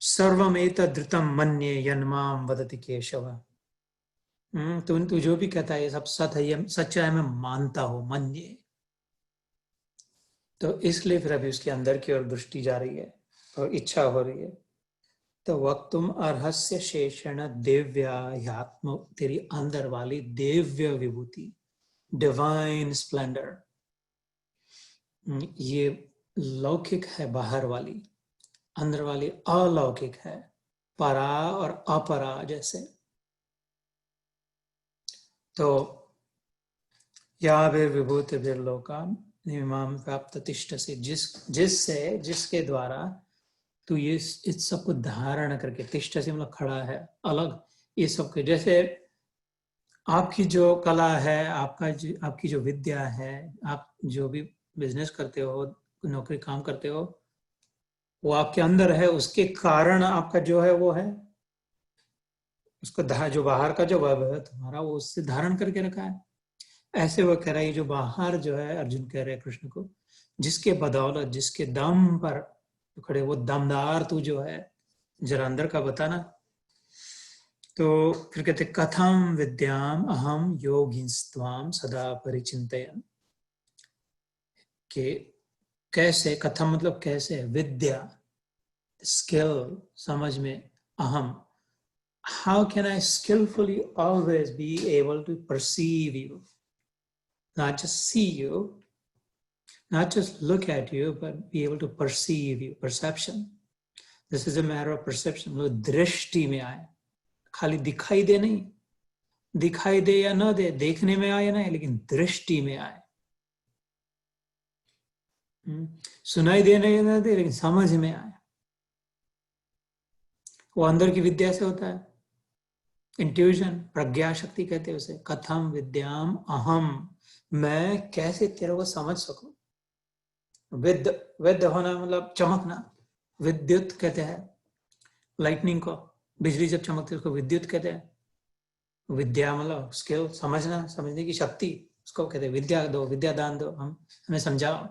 सर्वमेतद्धृतं मन्ये यन्माम वदति केशव। तू जो भी कहता है ये सब सत है, ये सच्चा है, मैं मानता हूं, मन्ये। तो इसलिए फिर अभी उसके अंदर की ओर दृष्टि जा रही है और इच्छा हो रही है। तो वक्तुम अर्हस्य शेषण दिव्यात्म, तेरी अंदर वाली दिव्य विभूति, डिवाइन स्प्लेंडर, ये लौकिक है बाहर वाली, अंदर वाली अलौकिक है, परा और अपरा जैसे। तो या वे विभूति लोका निमाम व्याप्त तिष्ठ से, जिससे, जिसके द्वारा तू ये इस सब को धारण करके, तिष्ठ से मतलब खड़ा है, अलग ये सब के, जैसे आपकी जो कला है, आपकी जो विद्या है, आप जो भी बिजनेस करते हो, नौकरी काम करते हो, वो आपके अंदर है, उसके कारण आपका जो है वो है, उसको जो बाहर का जो वैभव है तुम्हारा, वो उससे धारण करके रखा है। ऐसे वो कह रहा है, जो बाहर जो है, अर्जुन कह रहे हैं कृष्ण को, जिसके बदौलत, जिसके दम पर खड़े, वो दमदार तू जो है, जरा अंदर का बताना। तो फिर कहते कथम विद्याम अहम योगिंस्त्वाम सदा परिचिंतयन्, कि कैसे, कथम मतलब कैसे, विद्या स्किल समझ में, अहम, how can I skillfully always be able to perceive you, not just see you, not just look at you, but be able to perceive you, perception. This is a matter of perception. वो दृष्टि में आए, खाली दिखाई दे नहीं, दिखाई दे या ना दे, देखने में आए ना, लेकिन दृष्टि में आए। सुनाई दे नहीं ना दे, लेकिन समझ में आए। वो अंदर की विद्या से होता है, इंट्यूजन, प्रज्ञा शक्ति कहते हैं उसे। कथम विद्याम अहम, मैं कैसे तेरे को समझ सकूं। विद्य होना मतलब चमकना, विद्युत कहते हैं लाइटनिंग को, बिजली जब चमकती है उसको विद्युत कहते हैं। विद्या मतलब स्किल, समझना, समझने की शक्ति, उसको कहते हैं विद्या दो, विद्या दान दो, हमें समझाओ।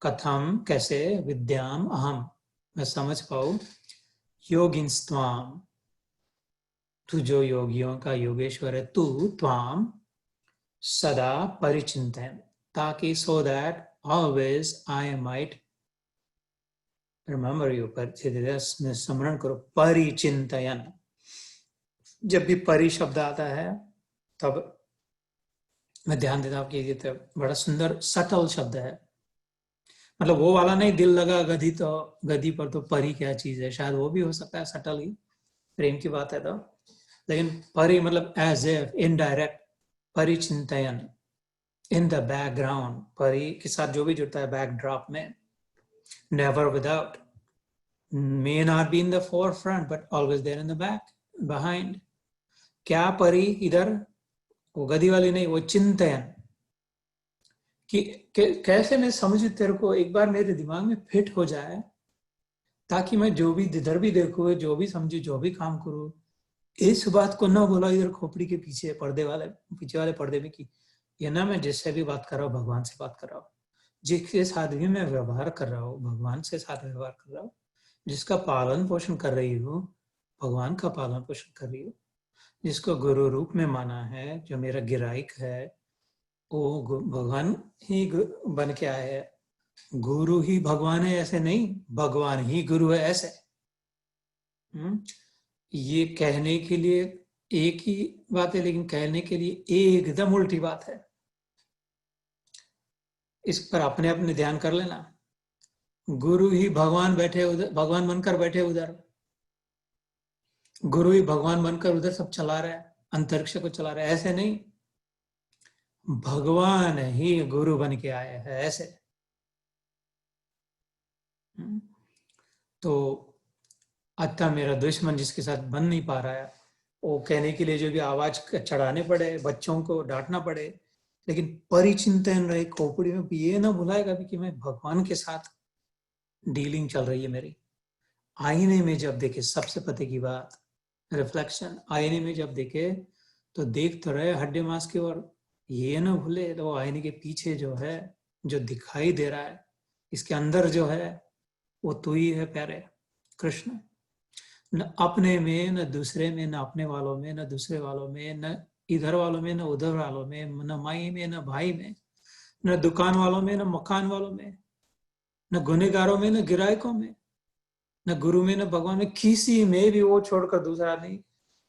कथम कैसे, विद्याम अहम मैं समझ पाऊं, योगिंस्त्वाम तू जो योगियों का योगेश्वर है, तू त्वाम सदा परिचिंतन, ताकि so that always I might remember you। स्मरण करो, परिचिंतन। जब भी परि शब्द आता है तब मैं ध्यान देता हूँ कि ये तो बड़ा सुंदर सटल शब्द है। मतलब वो वाला नहीं, दिल लगा गधी पर तो परी क्या चीज है, शायद वो भी हो सकता है सटल ही, प्रेम की बात है तो। लेकिन परी मतलब एज एफ, इनडायरेक्ट, परिचिंतन, इन द बैकग्राउंड, परी के साथ जो भी जुड़ता है बैकड्रॉप में, never without, may not be in the forefront but always there in the back, behind। क्या परी इधर, वो गधी वाली नहीं, वो चिंतन कि कैसे मैं समझू तेरे को, एक बार मेरे दिमाग में फिट हो जाए, ताकि मैं जो भी जिधर भी देखूँ, जो भी समझू, जो भी काम करूँ, इस बात को ना बोला इधर खोपड़ी के पीछे पर्दे वाले, पीछे वाले पर्दे में, कि ये ना मैं जिससे भी बात कर रहा हूँ भगवान से बात कर रहा हूँ, जिसके साथ भी मैं व्यवहार कर रहा हूँ भगवान से साथ व्यवहार कर रहा हूँ, जिसका पालन पोषण कर रही हूँ भगवान का पालन पोषण कर रही हूँ, जिसको गुरु रूप में माना है, जो मेरा गिराइक है वो भगवान ही बन के आए है। गुरु ही भगवान है ऐसे नहीं, भगवान ही गुरु है ऐसे। ये कहने के लिए एक ही बात है, लेकिन कहने के लिए एकदम उल्टी बात है। इस पर अपने अपने ध्यान कर लेना। गुरु ही भगवान बैठे उधर, भगवान बनकर बैठे उधर, गुरु ही भगवान बनकर उधर सब चला रहा है, अंतरिक्ष को चला रहा है, ऐसे नहीं, भगवान ही गुरु बन के आए हैं ऐसे। तो अतः मेरा दुश्मन जिसके साथ बन नहीं पा रहा है, वो कहने के लिए जो भी आवाज चढ़ाने पड़े, बच्चों को डांटना पड़े, लेकिन परिचिंतन रहे खोपड़ी में, ये ना भुलाएगा भी कि मैं भगवान के साथ डीलिंग चल रही है मेरी। आईने में जब देखे, सबसे पते की बात, रिफ्लेक्शन, आईने में जब देखे तो देख तो रहे हड्डी मांस की ओर, ये ना भूले तो आईने के पीछे जो है, जो दिखाई दे रहा है, इसके अंदर जो है वो तू ही है प्यारे कृष्ण। न अपने में, न दूसरे में, न अपने वालों में, न दूसरे वालों में, न इधर वालों में, न उधर वालों में, न माई में, न भाई में, न दुकान वालों में, न मकान वालों में, न गुनेगारों में, न गिरायकों में, न गुरु में, न भगवान में, किसी में भी वो छोड़कर दूसरा नहीं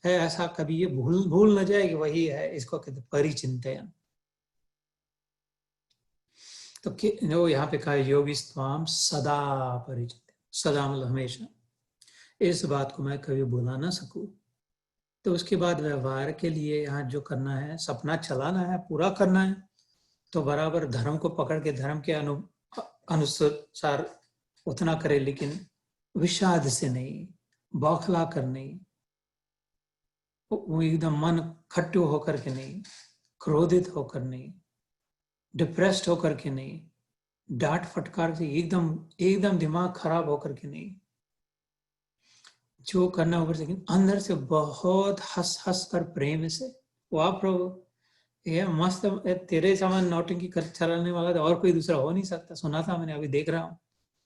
है। ऐसा कभी ये भूल न जाए कि वही है, इसको कहते परिचिंतन। तो जो यहाँ पे कहा योगी स्वाम सदा परिचित, सदा मतलब हमेशा, इस बात को मैं कभी भुला ना सकूं। तो उसके बाद व्यवहार के लिए यहाँ जो करना है, सपना चलाना है, पूरा करना है, तो बराबर धर्म को पकड़ के धर्म के अनुसार उतना करे, लेकिन विषाद से नहीं, बौखला कर नहीं, वो एकदम मन खट्टू होकर के नहीं, क्रोधित होकर नहीं, डिप्रेस्ड होकर के नहीं, डांट फटकार से एकदम एकदम दिमाग खराब होकर के नहीं, जो करना ऊपर से, अंदर से बहुत हंस हंस कर प्रेम से, वाह प्रभु ये मस्त, तेरे समान नौटंकी कर चलाने वाला तो और कोई दूसरा हो नहीं सकता। सुना था मैंने, अभी देख रहा हूँ,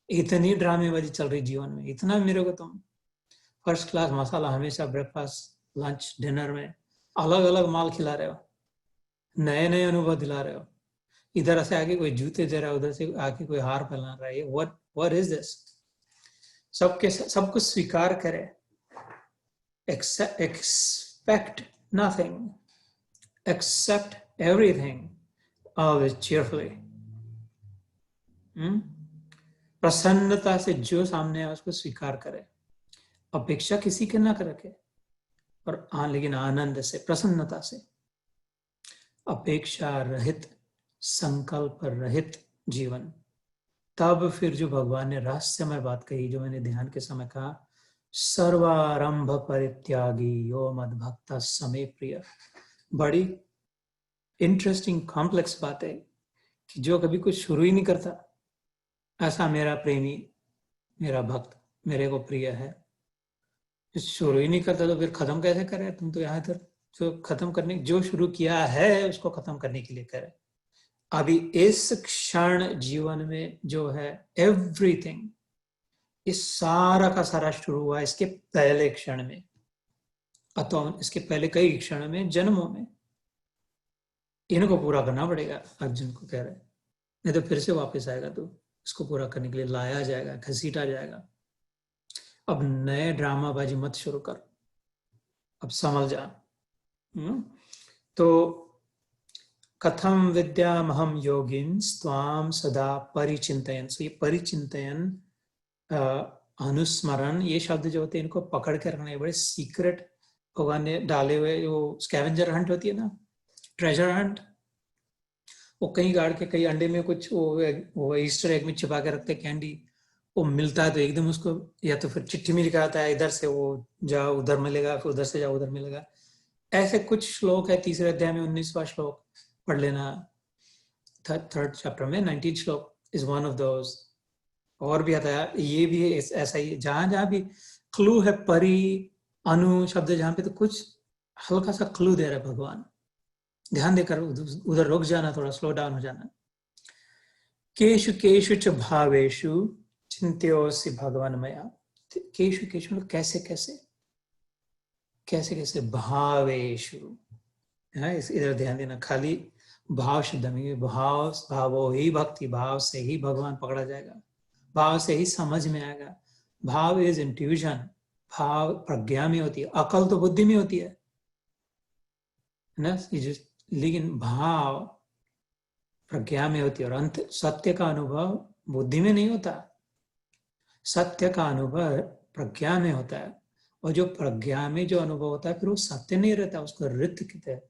इतनी ड्रामेबाजी चल रही जीवन में, इतना मेरे को तुम फर्स्ट क्लास मसाला हमेशा ब्रेकफास्ट लंच डिनर में अलग अलग माल खिला रहे हो, नए नए अनुभव दिला रहे हो, इधर से आके कोई जूते दे रहा है, उधर से आके कोई हार पहना रहा है, व्हाट इज दिस। सबके सब कुछ स्वीकार करे, expect nothing, accept everything, always cheerfully। प्रसन्नता से जो सामने है उसको स्वीकार करे, अपेक्षा किसी के ना रखे, और लेकिन आनंद से, प्रसन्नता से, अपेक्षा रहित, संकल्प रहित जीवन। तब फिर जो भगवान ने रहस्यमय बात कही, जो मैंने ध्यान के समय कहा, सर्वारंभ परित्यागी यो मद भक्त समे प्रिय। बड़ी इंटरेस्टिंग कॉम्प्लेक्स बात है कि जो कभी कुछ शुरू ही नहीं करता, ऐसा मेरा प्रेमी, मेरा भक्त मेरे को प्रिय है, शुरू ही नहीं करता तो फिर खत्म कैसे करे। तुम तो यहाँ इधर जो खत्म करने, जो शुरू किया है उसको खत्म करने के लिए करे। अभी इस क्षण जीवन में जो है एवरीथिंग, इस सारा का सारा शुरू हुआ इसके पहले क्षण में। अतः इसके पहले कई क्षण में, जन्मों में इनको पूरा करना पड़ेगा। अर्जुन को कह रहे, नहीं तो फिर से वापस आएगा तू। इसको पूरा करने के लिए लाया जाएगा, घसीटा जाएगा। अब नए ड्रामाबाजी मत शुरू कर, अब संभल जा। तो कथम विद्यामहम योगिन स्वाम सदा परिचिंतयन। सो ये परिचिंतयन, अनुस्मरण, ये शब्द जो होते हैं इनको पकड़ के रखने बड़े सीक्रेट भगवान ने डाले हुए। जो स्कैवेंजर हंट होती है ना, ट्रेजर हंट, वो कहीं गाड़ के कई अंडे में कुछ वो ईस्टर एग में छिपा के रखते कैंडी, वो मिलता है तो एकदम उसको, या तो फिर चिट्ठी में लिखा आता है इधर से वो जाओ उधर मिलेगा, फिर उधर से जाओ उधर मिलेगा। ऐसे कुछ श्लोक है, तीसरे अध्याय में 19वां श्लोक पढ़ लेना, थर्ड चैप्टर में 19 श्लोक इज वन ऑफ दोज। और भी आता है, ये भी ऐसा ही, जहां जहां भी क्लू है, परी अनु शब्द जहां पे, तो कुछ हल्का सा क्लू दे रहा है भगवान। ध्यान देकर उधर रुक जाना, थोड़ा स्लो डाउन हो जाना। केशु केशु च भावेशु चिंत्योऽसि भगवान मया। केशु केशु मतलब कैसे कैसे, कैसे कैसे, भावेशु, इधर ध्यान देना। खाली भाव शब्द में, भाव भावो ही भक्ति, भाव से ही भगवान पकड़ा जाएगा, भाव से ही समझ में आएगा। भाव इज इंट्यूजन, भाव प्रज्ञा में होती है, अकल तो बुद्धि में होती है ना, लेकिन भाव प्रज्ञा में होती है। और अंत सत्य का अनुभव बुद्धि में नहीं होता, सत्य का अनुभव प्रज्ञा में होता है। और जो प्रज्ञा में जो अनुभव होता है, फिर वो सत्य नहीं रहता, उसको ऋत कहते हैं।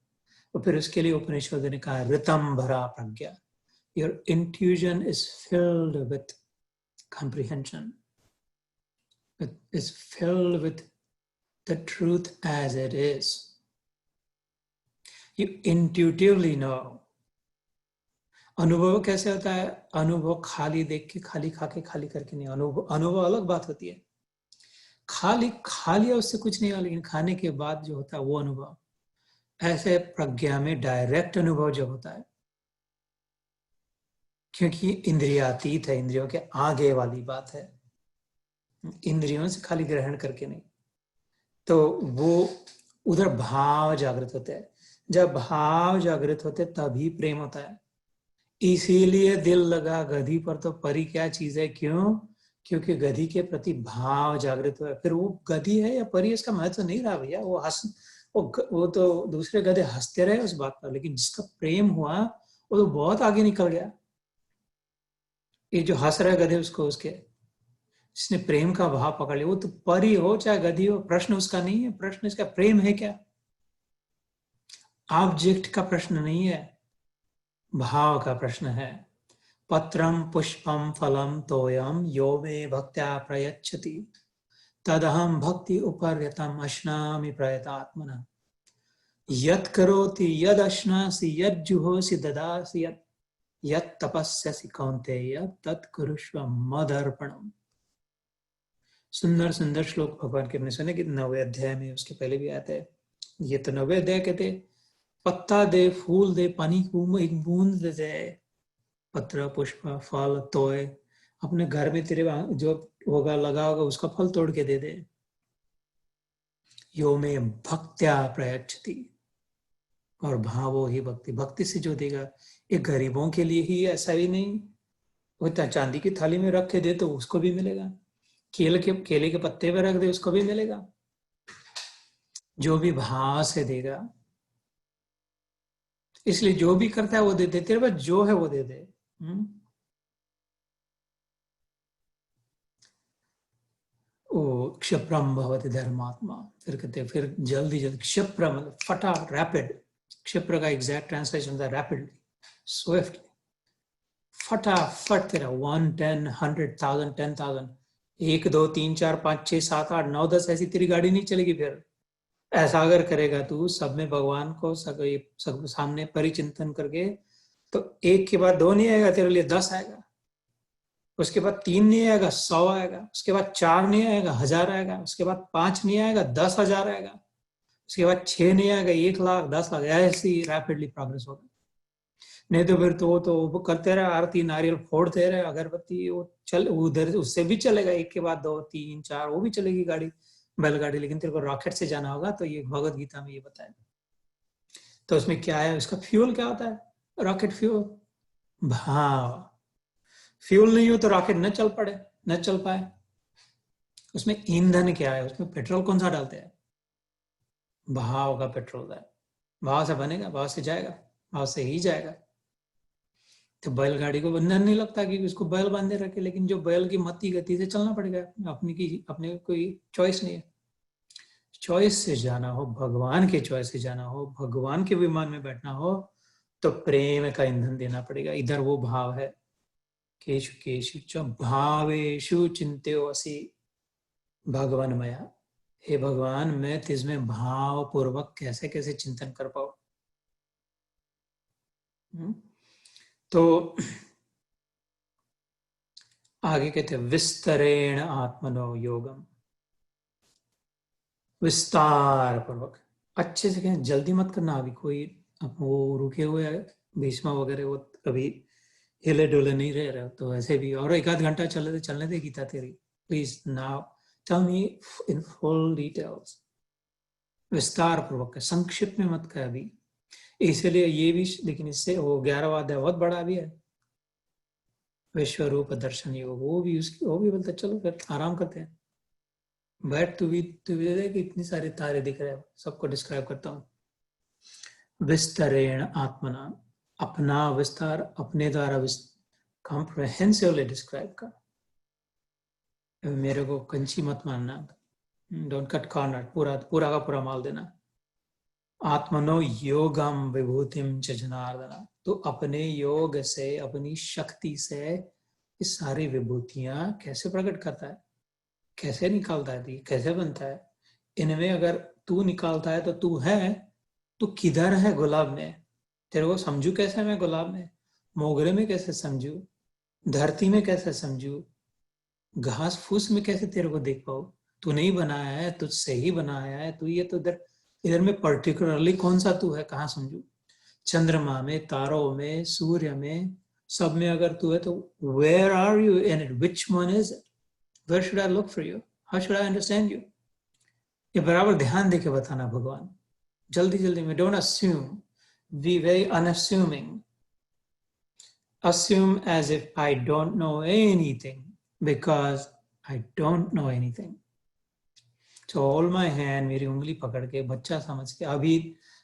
और फिर उसके लिए उपनिषद ने कहा ऋतम भरा प्रज्ञा। Your intuition is filled with comprehension, it is filled with the truth as it is. You intuitively know. अनुभव कैसे होता है? अनुभव खाली देख के, खाली खा के, खाली करके नहीं। अनुभव अलग बात होती है। खाली खा लिया उससे कुछ नहीं हुआ, लेकिन खाने के बाद जो होता है वो अनुभव। ऐसे प्रज्ञा में डायरेक्ट अनुभव जो होता है, क्योंकि इंद्रियातीत है, इंद्रियों के आगे वाली बात है, इंद्रियों से खाली ग्रहण करके नहीं। तो वो उधर भाव जागृत होते हैं। जब भाव जागृत होते तभी प्रेम होता है। इसीलिए दिल लगा गधी पर, तो परी क्या चीज है? क्यों? क्योंकि गधी के प्रति भाव जागृत हुआ। फिर वो गधी है या परी, इसका महत्व नहीं रहा भैया। वो तो दूसरे गधे हंसते रहे उस बात पर, लेकिन जिसका प्रेम हुआ वो तो बहुत आगे निकल गया। ये जो हंस रहे गधे, उसको उसके जिसने प्रेम का भाव पकड़ लिया, वो तो परी हो चाहे गधी हो, प्रश्न उसका नहीं है। प्रश्न इसका प्रेम है क्या? ऑब्जेक्ट का प्रश्न नहीं है, भाव का प्रश्न है। पत्रम पुष्पम फलम तोयम यो मे भक्त्या प्रयच्छति तदहम भक्ति उपर्यतम अश्नामि प्रयतात्मना। यत् करोति यद् अश्नासि यद् जुहोसि ददासि यत् तपस्यसि कौन्तेय तत् कुरुष्व मदर्पणम्। सुंदर सुंदर श्लोक भगवान के हमने सुने कि 9वें अध्याय में, उसके पहले भी आते हैं। ये तो 9वें अध्याय कहते, पत्ता दे, फूल दे, पानी को एक बूंद दे, पत्र पुष्प फल तोय, अपने घर में तेरे जो होगा लगा होगा उसका फल तोड़ के दे दे। यो में भक्त्या प्रयच्छति, और भावो ही भक्ति, भक्ति से जो देगा। ये गरीबों के लिए ही, ऐसा भी नहीं वो चांदी की थाली में रख के दे तो उसको भी मिलेगा, केले के पत्ते पर रख दे उसको भी मिलेगा। जो भी भाव से देगा, इसलिए जो भी करता है वो दे दे, तेरे पास जो है वो दे दे। ओ क्षिप्रम भवति धर्मात्मा, फिर कहते फिर जल्दी जल्दी, क्षिप्र मतलब फटा, रैपिड। क्षिप्र का एग्जैक्ट ट्रांसलेशन होता है रैपिडली, स्विफ्ट, फटाफट तेरा 1, 10, 100,000, 10,000, 1, 2, 3, 4, 5, 6, 7, 8, 9, 10 ऐसी तेरी गाड़ी नहीं चलेगी। फिर ऐसा अगर करेगा तू, सब में भगवान को सब सामने परिचिंतन करके, तो एक के बाद 2 नहीं आएगा तेरे लिए, 10 आएगा। उसके बाद 3 नहीं आएगा, 100 आएगा। उसके बाद 4 नहीं आएगा, 1000 आएगा। उसके बाद 5 नहीं आएगा, 10,000 आएगा। उसके बाद 6 नहीं आएगा, 1 लाख, 10 लाख, ऐसी रैपिडली प्रोग्रेस होगा। नहीं तो फिर तो वो करते रहे, आरती नारियल फोड़ते रहे, अगरबत्ती, वो चल उधर उससे भी चलेगा, 1 के बाद 2, 3, 4 वो भी चलेगी गाड़ी। बैलगाड़ी, लेकिन तेरे को रॉकेट से जाना होगा, तो ये भगवत गीता में ये बताया। तो उसमें क्या है, उसका फ्यूल क्या होता है? रॉकेट फ्यूल, भाव। फ्यूल नहीं हो तो रॉकेट न चल पाए। उसमें ईंधन क्या है, उसमें पेट्रोल कौन सा डालते हैं? भाव का पेट्रोल है। भाव से बनेगा, भाव से जाएगा, भाव से ही जाएगा। तो बैलगाड़ी को बंधन नहीं लगता कि उसको बैल बांधे रखे, लेकिन जो बैल की मत्ती गति से चलना पड़ेगा, अपने कोई चॉइस नहीं है। चॉइस से जाना हो, भगवान के चॉइस से जाना हो, भगवान के विमान में बैठना हो, तो प्रेम का ईंधन देना पड़ेगा। इधर वो भाव है, केशु केशु च भावेशु चिंत्यो असि भगवान मया। हे भगवान, मैं तिसमें भाव पूर्वक कैसे कैसे चिंतन कर पाऊं। तो आगे कहते हैं विस्तरेण आत्मनो योगम, विस्तार पूर्वक अच्छे से कहें, जल्दी मत करना। अभी कोई वो रुके हुए है भीष्मा वगैरह, वो कभी हिले डुले नहीं रह रहे, तो ऐसे भी और एक आध घंटा चलने दे गीता तेरी, please now tell me in full details. विस्तार पूर्वक, संक्षिप्त में मत कह अभी। इसलिए ये भी, लेकिन इससे वो 11वां अध्याय बहुत बड़ा भी है, विश्व रूप दर्शन योग, वो भी बोलते चलो फिर आराम करते हैं, बैठ तू भी देख, इतनी सारे तारे दिख रहे हैं, सबको डिस्क्राइब करता हूं। विस्तरेण आत्मना, अपना विस्तार, अपने द्वारा कॉम्प्रहेंसिवली डिस्क्राइब कर। मेरे को कंची मत मानना, डोंट कट कॉर्नर, पूरा का पूरा माल देना। आत्मनो योगम विभूतिम च जनार्दना, तो अपने योग से, अपनी शक्ति से ये सारी विभूतियां कैसे प्रकट करता है, कैसे निकालता है, कैसे बनता है। इनमें अगर तू निकालता है तो तू है, तू किधर है गुलाब में? तेरे को समझू कैसे मैं गुलाब में? मोगरे में कैसे समझू? धरती में कैसे समझू? घास फूस में कैसे तेरे को देख पाऊं? तू नहीं बनाया है, तुझसे ही बनाया है तू। ये तो इधर इधर में पर्टिकुलरली कौन सा तू है, कहाँ समझू? चंद्रमा में, तारों में, सूर्य में, सब में अगर तू है तो where are you in it, which one is it, where should I look for you, how should I understand you? ये बराबर ध्यान देके बताना भगवान, जल्दी जल्दी में। Don't assume, be very unassuming. Assume as if I don't know anything, because I don't know anything. So hold my hand, मेरी उंगली पकड़ के, बच्चा समझ के, अभी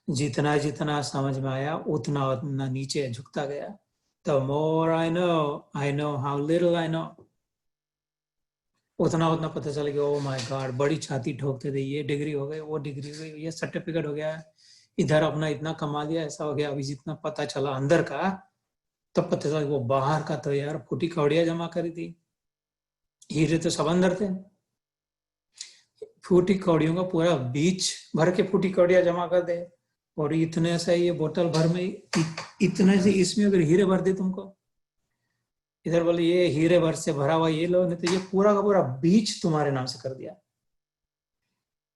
जितना जितना समझ में आया उतना उतना नीचे झुकता गया। The more I know how little I know. उतना उतना पता चल गया, ओ माय गॉड, बड़ी छाती ठोकते थे, ये डिग्री हो गई, वो डिग्री हो गई, ये सर्टिफिकेट हो गया, इधर अपना इतना कमा लिया, ऐसा हो गया। अभी जितना पता चला अंदर का, तब पता चला वो बाहर का तो यार फूटी कौड़ियां जमा करी थी, हीरे तो सब अंदर थे। फूटी कौड़ियों का पूरा बीच भर के फूटी कौड़ियां जमा कर दे, और इतने से ये बोतल भर में इतने से इसमें अगर हीरे भर दे तुमको, इधर बोले ये हीरे भर से भरा हुआ ये लो, नहीं तो ये पूरा का पूरा बीच तुम्हारे नाम से कर दिया,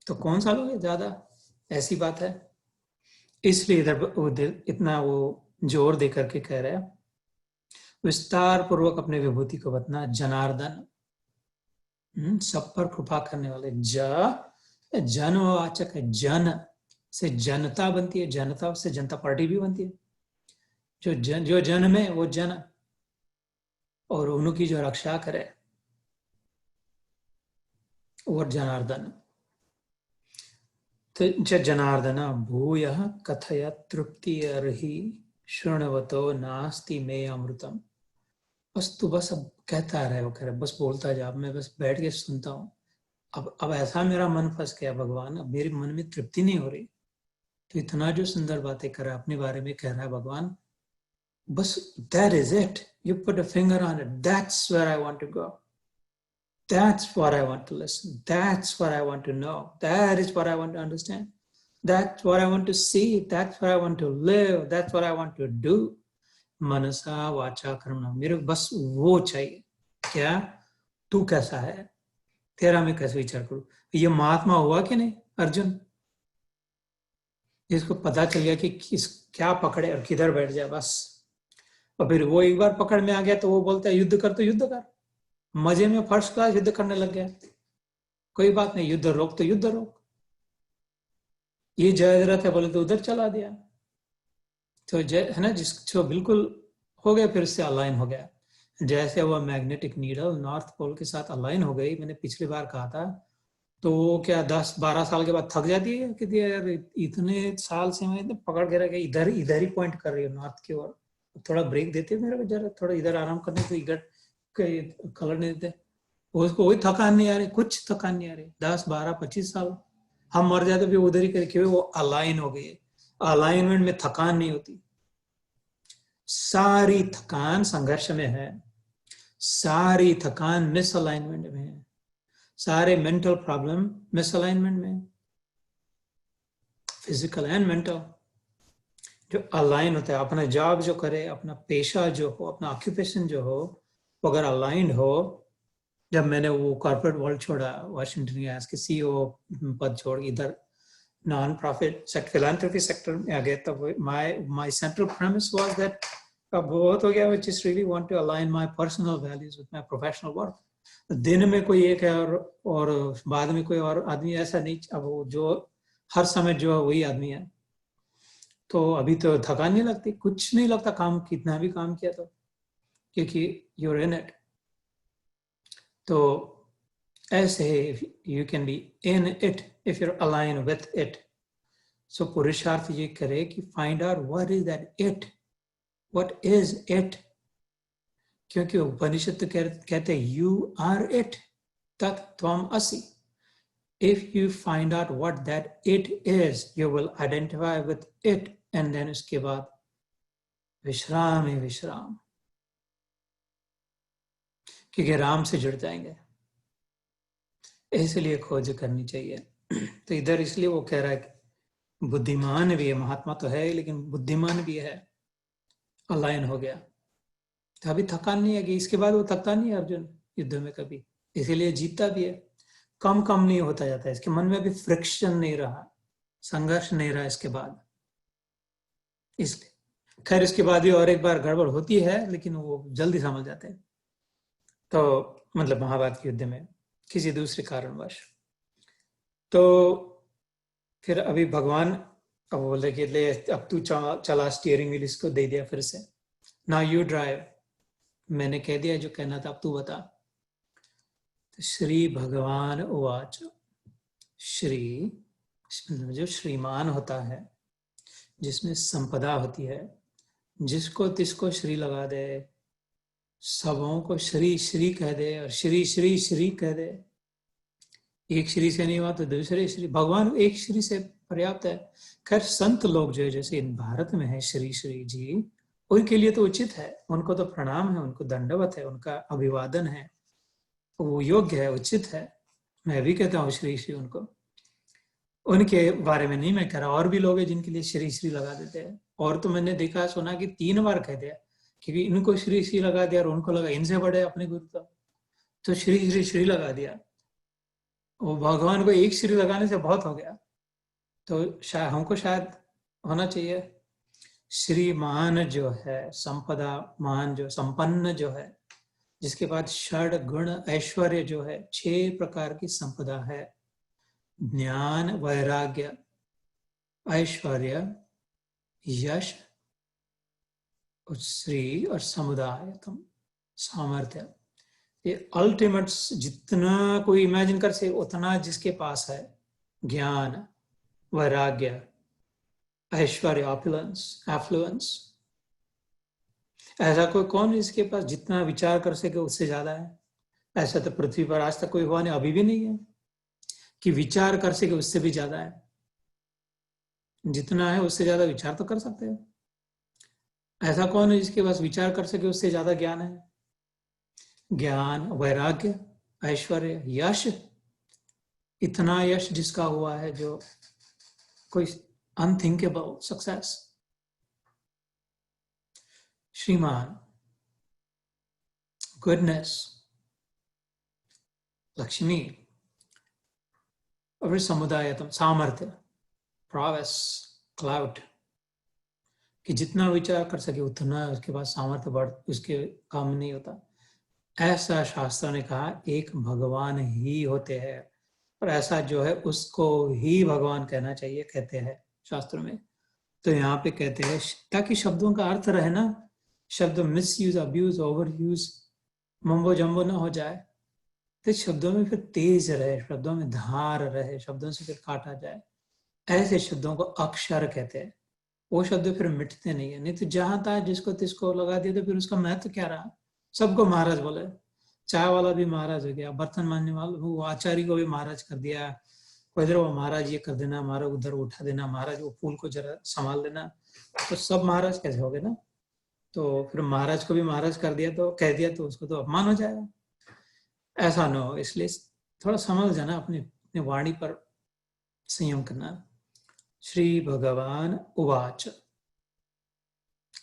तो कौन सा लोगे ज्यादा? ऐसी बात है। इसलिए इधर इतना वो जोर दे करके कह रहे हैं, विस्तार पूर्वक अपने विभूति को बतना। जनार्दन, सब पर कृपा करने वाले। जनवाचक है, जन से जनता बनती है, जनता से जनता पार्टी भी बनती है। जो जन में वो जन, और उनकी जो रक्षा करे और जनार्दन। तो जनार्दन भूय कथय तृप्ति अर्हि शृण्वतो नास्ति मे अमृतम। बस तू बस अब कहता रहे, वो कह रहे बस बोलता जा, मैं बस बैठ के सुनता हूँ। अब ऐसा मेरा मन फंस गया भगवान, अब मेरे मन में तृप्ति नहीं हो रही। तो इतना जो सुंदर बातें कर रहा है, अपने बारे में कह रहा है भगवान, बस that is it, you put a finger on it, that's where I want to go, that's what I want to listen, that's what I want to know, that is what I want to understand, that's what I want to see, that's what I want to live, that's what I want to do, मनसा वाचा कर्मणा। मेरे को बस वो चाहिए। क्या? तू कैसा है, तेरा मैं कैसे विचार करूं? ये महात्मा हुआ कि नहीं अर्जुन, जिसको पता चल गया कि किस क्या पकड़े और किधर बैठ जाए बस। और फिर वो एक बार पकड़ में आ गया तो वो बोलता है युद्ध कर, तो युद्ध कर, मजे में फर्स्ट क्लास युद्ध करने लग गया। कोई बात नहीं, युद्ध रोक तो युद्ध रोक, ये जयद्रथ है बोले तो उधर चला दिया, तो जय है ना, जिसको बिल्कुल हो गया, फिर उससे अलाइन हो गया। जैसे वो मैग्नेटिक नीडल नॉर्थ पोल के साथ अलाइन हो गई, मैंने पिछली बार कहा था, तो वो क्या 10-12 साल के बाद थक जाती है कि यार इतने साल से मैं पकड़ के रख, इधर इधर ही पॉइंट कर रही हूँ नॉर्थ की ओर, थोड़ा ब्रेक देते मेरे को, जरा थोड़ा इधर आराम करने को, इधर कलर नहीं देते, उसको कोई थकान नहीं आ रही, कुछ थकान नहीं आ रही, 10-12-25 साल हम मर जाते भी उधर ही करके, वो अलाइन हो गई। अलाइनमेंट में थकान नहीं होती, सारी थकान संघर्ष में है, सारी थकान मिसअलाइनमेंट में है, सारे मेंटल प्रॉब्लम मिसअलाइनमेंट में, फिजिकल एंड मेंटल। जो अलाइन होता है, अपना जॉब जो करे, अपना पेशा जो हो, अपना ऑक्यूपेशन जो हो, वो अगर अलाइंड हो, जब मैंने वो कॉर्पोरेट वर्ल्ड छोड़ा, वाशिंगटन गैस के सीईओ पद छोड़ इधर non profit sector, philanthropy sector में आ गया, तब my central premise was that अब बहुत हो गया, which is really want to align my personal values with my professional work. दिन में कोई एक है और बाद में कोई और आदमी, ऐसा नहीं, अब वो जो हर समय जो है वही आदमी है, तो अभी तो थकान नहीं लगती, कुछ नहीं लगता, काम कितना भी काम किया तो, क्योंकि यूर इन इट। तो ऐसे you can be in it if you're align with it. So पुरुषार्थ ये करे कि find out what is that it, what is it, क्योंकि उपनिषद तो कहते हैं यू आर इट, तत्त्वम असि। If you find out what that it is, you will identify with it, and then उसके बाद विश्राम ही विश्राम, क्योंकि राम से जुड़ जाएंगे, इसलिए खोज करनी चाहिए। तो इधर इसलिए वो कह रहा है कि बुद्धिमान भी है, महात्मा तो है लेकिन बुद्धिमान भी है, अलाइन हो गया, तो अभी थकान नहीं है, कि इसके बाद वो थकता नहीं है अर्जुन युद्ध में कभी, इसीलिए जीतता भी है, कम नहीं होता जाता है, इसके मन में भी फ्रिक्शन नहीं रहा, संघर्ष नहीं रहा इसके बाद, इसलिए। खैर इसके बाद भी और एक बार गड़बड़ होती है, लेकिन वो जल्दी समझ जाते हैं, तो मतलब महाभारत के युद्ध में किसी दूसरे कारणवश। तो फिर अभी भगवान अब बोले कि ले अब तू चला स्टीयरिंग व्हील, इसको दे दिया फिर से, नाउ यू ड्राइव, मैंने कह दिया जो कहना था, अब तू बता। तो श्री भगवान उवाच, श्री जो श्रीमान होता है, जिसमें संपदा होती है, जिसको तिसको श्री लगा दे, सबों को श्री श्री कह दे और श्री श्री श्री कह दे, एक श्री से नहीं हुआ तो दूसरे श्री, भगवान एक श्री से पर्याप्त है। खैर संत लोग जो है, जैसे इन भारत में है श्री श्री जी, उनके लिए तो उचित है, उनको तो प्रणाम है, उनको दंडवत है, उनका अभिवादन है, वो योग्य है, उचित है, मैं भी कहता हूँ श्री श्री उनको, उनके बारे में नहीं मैं कह रहा, और भी लोग हैं जिनके लिए श्री श्री लगा देते हैं, और तो मैंने देखा सुना कि 3 बार कह दिया, क्योंकि इनको श्री श्री लगा दिया और उनको लगा इनसे बड़े अपने गुरु, तो श्री श्री श्री लगा दिया, वो भगवान को एक श्री लगाने से बहुत हो गया, तो शायद हमको शायद होना चाहिए श्रीमान जो है, संपदा मान जो संपन्न जो है, जिसके बाद षड गुण ऐश्वर्य जो है, 6 प्रकार की संपदा है, ज्ञान वैराग्य ऐश्वर्य यश श्री और समुदायतम सामर्थ्य, ये अल्टीमेट जितना कोई इमेजिन कर से उतना जिसके पास है, ज्ञान वैराग्य ऐश्वर्य एफ्लुएंस, ऐसा कोई कौन इसके पास जितना विचार कर सके उससे ज्यादा है, ऐसा तो पृथ्वी पर आज तक कोई हुआ नहीं, अभी भी नहीं है कि विचार कर सके उससे भी ज्यादा है, जितना है उससे ज्यादा विचार तो कर सकते हो, ऐसा कौन है जिसके पास विचार कर सके उससे ज्यादा ज्ञान है, ज्ञान वैराग्य ऐश्वर्य यश, इतना यश जिसका हुआ है जो कोई अनथिंकेबल सक्सेस, श्रीमान गुडनेस लक्ष्मी और समुदायतम सामर्थ्य प्रॉवेस क्लाउड, कि जितना विचार कर सके उतना उसके पास सामर्थ्य बढ़ उसके काम नहीं होता, ऐसा शास्त्र ने कहा एक भगवान ही होते हैं और ऐसा जो है उसको ही भगवान कहना चाहिए, कहते हैं शास्त्रों में। तो यहाँ पे कहते हैं ताकि शब्दों का अर्थ रहे ना, शब्द misuse, abuse, overuse, mumbo jumbo ना हो जाए, तो शब्दों में फिर तेज रहे, शब्दों में धार रहे, शब्दों से फिर काटा जाए, ऐसे शब्दों को अक्षर कहते हैं। वो शब्द फिर मिटते नहीं है, नहीं तो जहां था जिसको तिसको लगा दिया तो फिर उसका महत्व क्या रहा। सबको महाराज बोले, चाय वाला भी महाराज हो गया, बर्तन मांजने वाला वो आचार्य को भी महाराज कर दिया, कोई इधर वो महाराज ये कर देना, महाराज उधर उठा देना, महाराज वो फूल को जरा संभाल देना, तो सब महाराज कैसे हो गए ना। तो फिर महाराज को भी महाराज कर दिया तो कह दिया तो उसको तो अपमान हो जाएगा, ऐसा ना हो। इसलिए थोड़ा समझ जाना, अपनी वाणी पर संयम करना। श्री भगवान उवाच,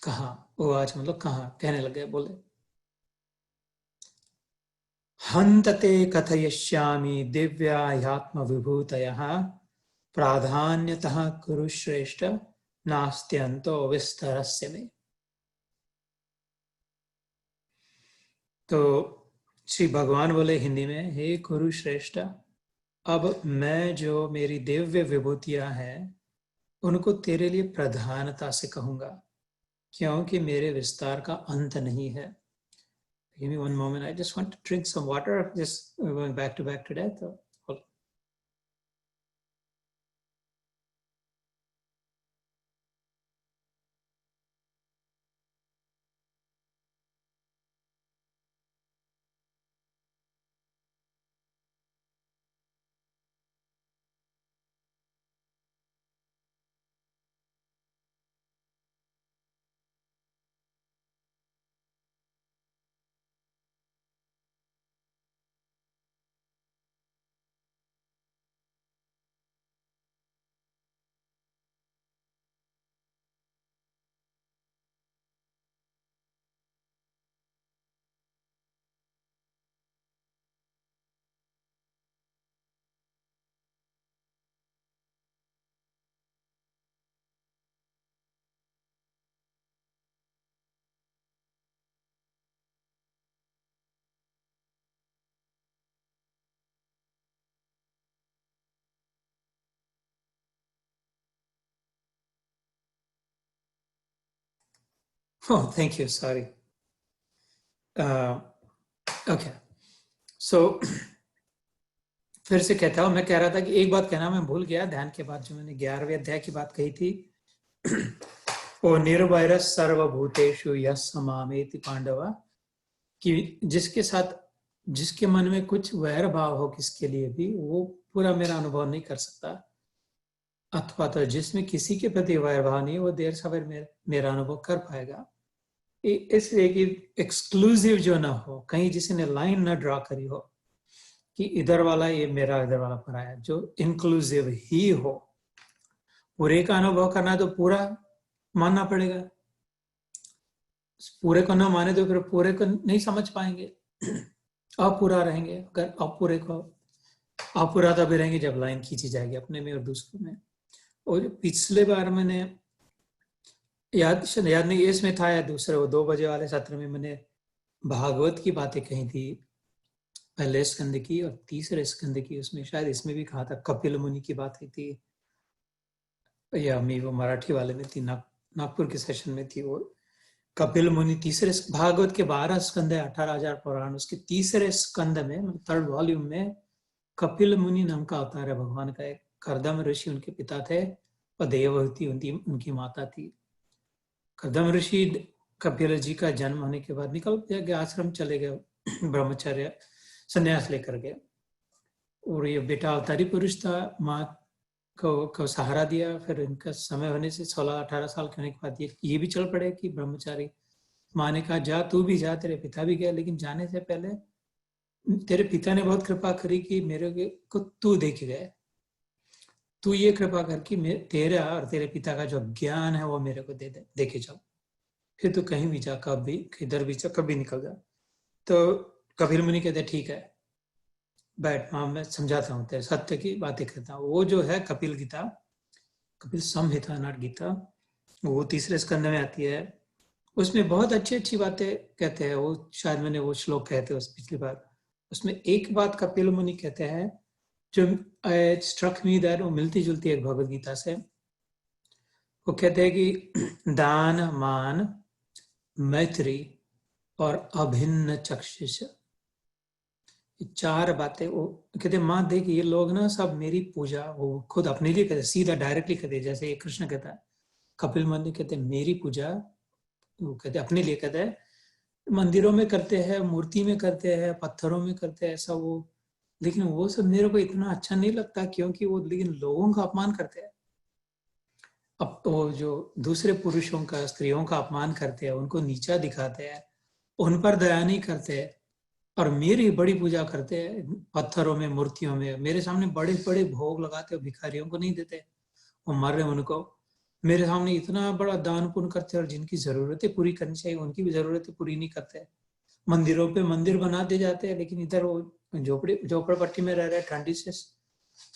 कहा, उवाच मतलब कहा, कहने लगे, बोले, हन्तते कथयिष्यामि दिव्याह्यात्म विभूतयः प्राधान्यतः कुरु श्रेष्ठ नास्त्यन्तो विस्तरस्य मे। तो श्री भगवान बोले हिंदी में, हे कुरु श्रेष्ठ, अब मैं जो मेरी दिव्य विभूतियां हैं उनको तेरे लिए प्रधानता से कहूंगा, क्योंकि मेरे विस्तार का अंत नहीं है। Give me one moment. I just want to drink some water. Just going back to back to that. Oh, thank you. Sorry. Okay. So फिर से कहता हूँ, मैं कह रहा था कि एक बात कहना मैं भूल गया ध्यान के बाद, जो मैंने 11वें अध्याय की बात कही थी। ओ निर्वैर सर्वभूतेषु यः समामेति पांडवा, कि जिसके साथ, जिसके मन में कुछ वैर भाव हो किसके लिए भी, वो पूरा मेरा अनुभव नहीं कर सकता। अथवा तो जिसमें किसी के प्रति वैर भाव नहीं है, वो देर सवेर मेरा अनुभव कर पाएगा। इसलिए कि एक्सक्लूसिव जो ना हो, कहीं जिसी ने लाइन ना ड्रॉ करी हो कि इधर वाला ये मेरा, इधर वाला पराया, जो इंक्लूसिव ही हो। पूरे का अनुभव करना है तो पूरा मानना पड़ेगा, पूरे को ना माने तो फिर पूरे को नहीं समझ पाएंगे, अपूरा रहेंगे। अगर अपूरे को अपूरा भी रहेंगे जब लाइन खींची जाएगी अपने में और दूसरों में। और पिछले बार मैंने याद नहीं, इसमें था या दूसरे वो 2 बजे वाले सत्र में मैंने भागवत की बातें कही थी, पहले स्कंद की और तीसरे स्कंद की। उसमें शायद इसमें भी कहा था, कपिल मुनि की बात हुई थी, या मैं वो मराठी वाले में थी, नागपुर के सेशन में थी। वो कपिल मुनि तीसरे, भागवत के 12 स्कंद है, 18,000 पुराण, उसके तीसरे स्कंद में, मतलब 3rd वॉल्यूम में, कपिल मुनि नाम का अवतार है भगवान का। एक कर्दम ऋषि उनके पिता थे और देवहूति उनकी माता थी। कर्दम ऋषि कपिल जी का जन्म होने के बाद निकल गए, आश्रम चले गए, ब्रह्मचर्य संन्यास लेकर गए। और ये बेटा अवतारी पुरुष था, माँ को सहारा दिया। फिर इनका समय होने से 16-18 साल के होने के बाद ये भी चल पड़े कि ब्रह्मचारी। माँ ने कहा जा, तू भी जा, तेरे पिता भी गए, लेकिन जाने से पहले तेरे पिता ने बहुत कृपा करी कि मेरे को तू देख गए, तू ये कृपा कर कि तेरा और तेरे पिता का जो ज्ञान है वो मेरे को दे दे, देखे जाओ, फिर तू कहीं भी जा, कभी किधर भी जा, कभी निकल जा। तो कपिल मुनि कहते ठीक है, बैठ, हाँ मैं समझाता हूँ, तेरे सत्य की बातें करता हूँ। वो जो है कपिल गीता, कपिल संहिता, नॉट गीता, वो तीसरे स्कंद में आती है। उसमें बहुत अच्छी अच्छी बातें कहते हैं। वो शायद मैंने वो श्लोक कहते हैं उस पिछली बार, उसमें एक बात कपिल मुनि कहते हैं जो स्ट्रक मी दैट वो मिलती जुलती एक भगवद गीता से। वो कहते हैं कि दान, मान, मैत्री और अभिन्न चक्षुष, ये 4 बातें वो कहते माँ देख ये लोग ना सब मेरी पूजा वो खुद अपने लिए कहते, सीधा डायरेक्टली कहते, जैसे कृष्ण कहता है कपिल मंदिर कहते मेरी पूजा, वो कहते अपने लिए कहते हैं, मंदिरों में करते हैं, मूर्ति में करते हैं, पत्थरों में करते हैं ऐसा वो, लेकिन वो सब मेरे को इतना अच्छा नहीं लगता क्योंकि वो लेकिन लोगों का अपमान करते हैं। अब वो जो दूसरे पुरुषों का, स्त्रियों का अपमान करते हैं, उनको नीचा दिखाते हैं, उन पर दया नहीं करते, और मेरी बड़ी पूजा करते हैं पत्थरों में, मूर्तियों में, मेरे सामने बड़े बड़े भोग लगाते हो, भिखारियों को नहीं देते, वो मर रहे उनको, मेरे सामने इतना बड़ा दान पुण्य करते हैं, और जिनकी जरूरतें पूरी करनी चाहिए उनकी भी जरूरतें पूरी नहीं करते। मंदिरों पे मंदिर बनाते जाते हैं, लेकिन इधर वो झोपड़पट्टी में रह रहे, ठंडी से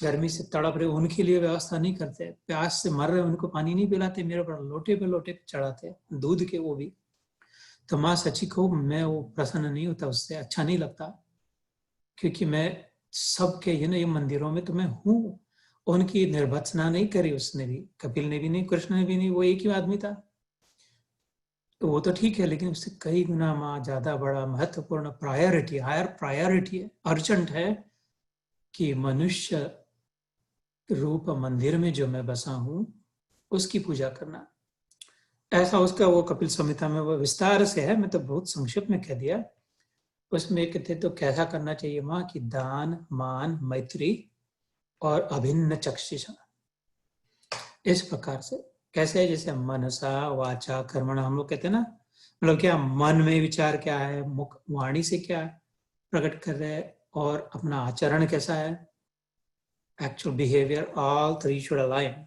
गर्मी से तड़प रहे, उनके लिए व्यवस्था नहीं करते, प्यास से मर रहे उनको पानी नहीं पिलाते, मेरे पर लोटे पे लोटे चढ़ाते दूध के, वो भी। तो माँ सच्ची को मैं वो प्रसन्न नहीं होता, उससे अच्छा नहीं लगता, क्योंकि मैं सबके ये मंदिरों में तो मैं हूँ, उनकी निर्भत्सना नहीं करी उसने भी, कपिल ने भी नहीं, कृष्ण ने भी नहीं, वो एक ही आदमी था। तो वो तो ठीक है, लेकिन उससे कई गुना माँ ज्यादा बड़ा महत्वपूर्ण प्रायोरिटी, हायर प्रायोरिटी है, अर्जेंट है कि मनुष्य रूप मंदिर में जो मैं बसा हूं उसकी पूजा करना। ऐसा उसका वो कपिल संहिता में वो विस्तार से है, मैं तो बहुत संक्षिप्त में कह दिया। उसमें कहते तो कैसा करना चाहिए माँ की दान, मान, मैत्री और अभिन्न चक्षुषा, इस प्रकार से। कैसे है? जैसे मनसा वाचा कर्मणा, हम लोग कहते हैं ना, मतलब क्या मन में विचार क्या है, मुख वाणी से क्या प्रकट कर रहे हैं, और अपना आचरण कैसा है, actual behaviour, all three should align.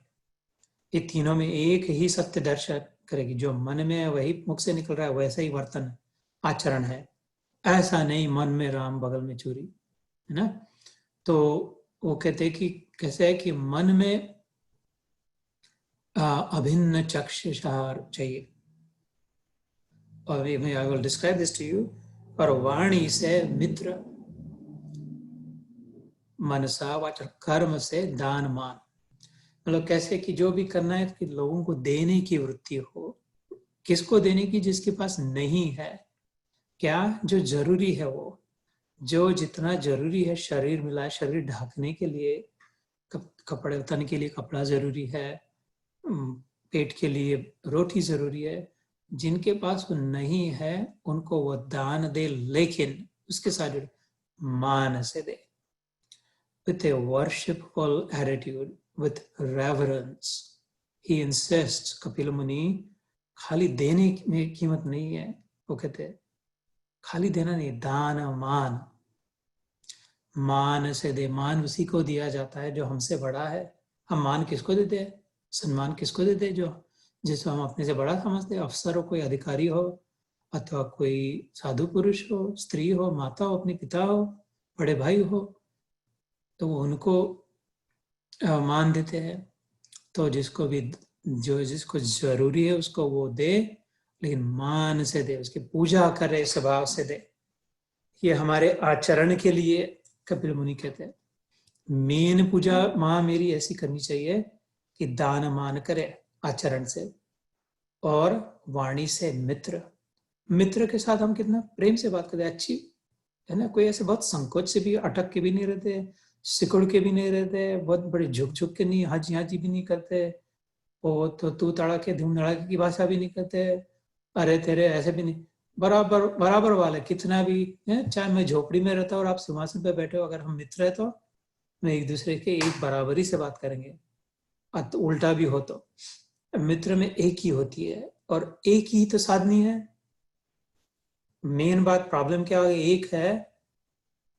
ये तीनों में एक ही सत्य दर्शन करेगी, जो मन में है वही मुख से निकल रहा है, वैसा ही वर्तन आचरण है, ऐसा नहीं मन में राम बगल में चूरी, है ना। तो वो कहते हैं कि कैसे है कि मन में अभिन्न चक्षुषार चाहिए, और I will describe this to you. और वाणी से मित्र, मनसा वाचा कर्म से दान मान, मतलब कैसे कि जो भी करना है कि लोगों को देने की वृत्ति हो। किसको देने की? जिसके पास नहीं है, क्या जो जरूरी है वो, जो जितना जरूरी है, शरीर मिला, शरीर ढकने के लिए, कपड़े तन के लिए कपड़ा जरूरी है, पेट के लिए रोटी जरूरी है, जिनके पास वो नहीं है उनको वो दान दे, लेकिन उसके साथ मान से दे, with a worshipful attitude, with reverence. He insists, Kapil मुनि, खाली देने में कीमत नहीं है, वो कहते खाली देना नहीं, दान मान, मान से दे, मान उसी को दिया जाता है जो हमसे बड़ा है। हम मान किसको देते हैं? सम्मान किसको देते हैं? जो जिसको हम अपने से बड़ा समझते हैं, अफसर हो, कोई अधिकारी हो, अथवा कोई साधु पुरुष हो, स्त्री हो, माता हो, अपने पिता हो, बड़े भाई हो, तो उनको मान देते हैं। तो जिसको भी, जो जिसको जरूरी है उसको वो दे, लेकिन मान से दे, उसकी पूजा करे, स्वभाव से दे। ये हमारे आचरण के लिए कपिल मुनि कहते हैं मेन पूजा माँ मेरी ऐसी करनी चाहिए कि दान मान करे आचरण से, और वाणी से मित्र, मित्र के साथ हम कितना प्रेम से बात करते हैं, अच्छी है ना, कोई ऐसे बहुत संकोच से भी, अटक के भी नहीं रहते, सिकुड़ के भी नहीं रहते, बहुत बड़े झुक झुक के नहीं, हाजी हाजी भी नहीं करते, वो तो तू तड़ाके धूम धड़ाके की भाषा भी नहीं करते, अरे तेरे ऐसे भी नहीं, बराबर बराबर वाले, कितना भी है, चाहे मैं झोपड़ी में रहता और आप सिंहासन पे बैठे हो, अगर हम मित्र है तो मैं एक दूसरे के एक बराबरी से बात करेंगे, तो उल्टा भी हो तो मित्र में एक ही होती है, और एक ही तो साधनी है। मेन बात प्रॉब्लम क्या हो गई, एक है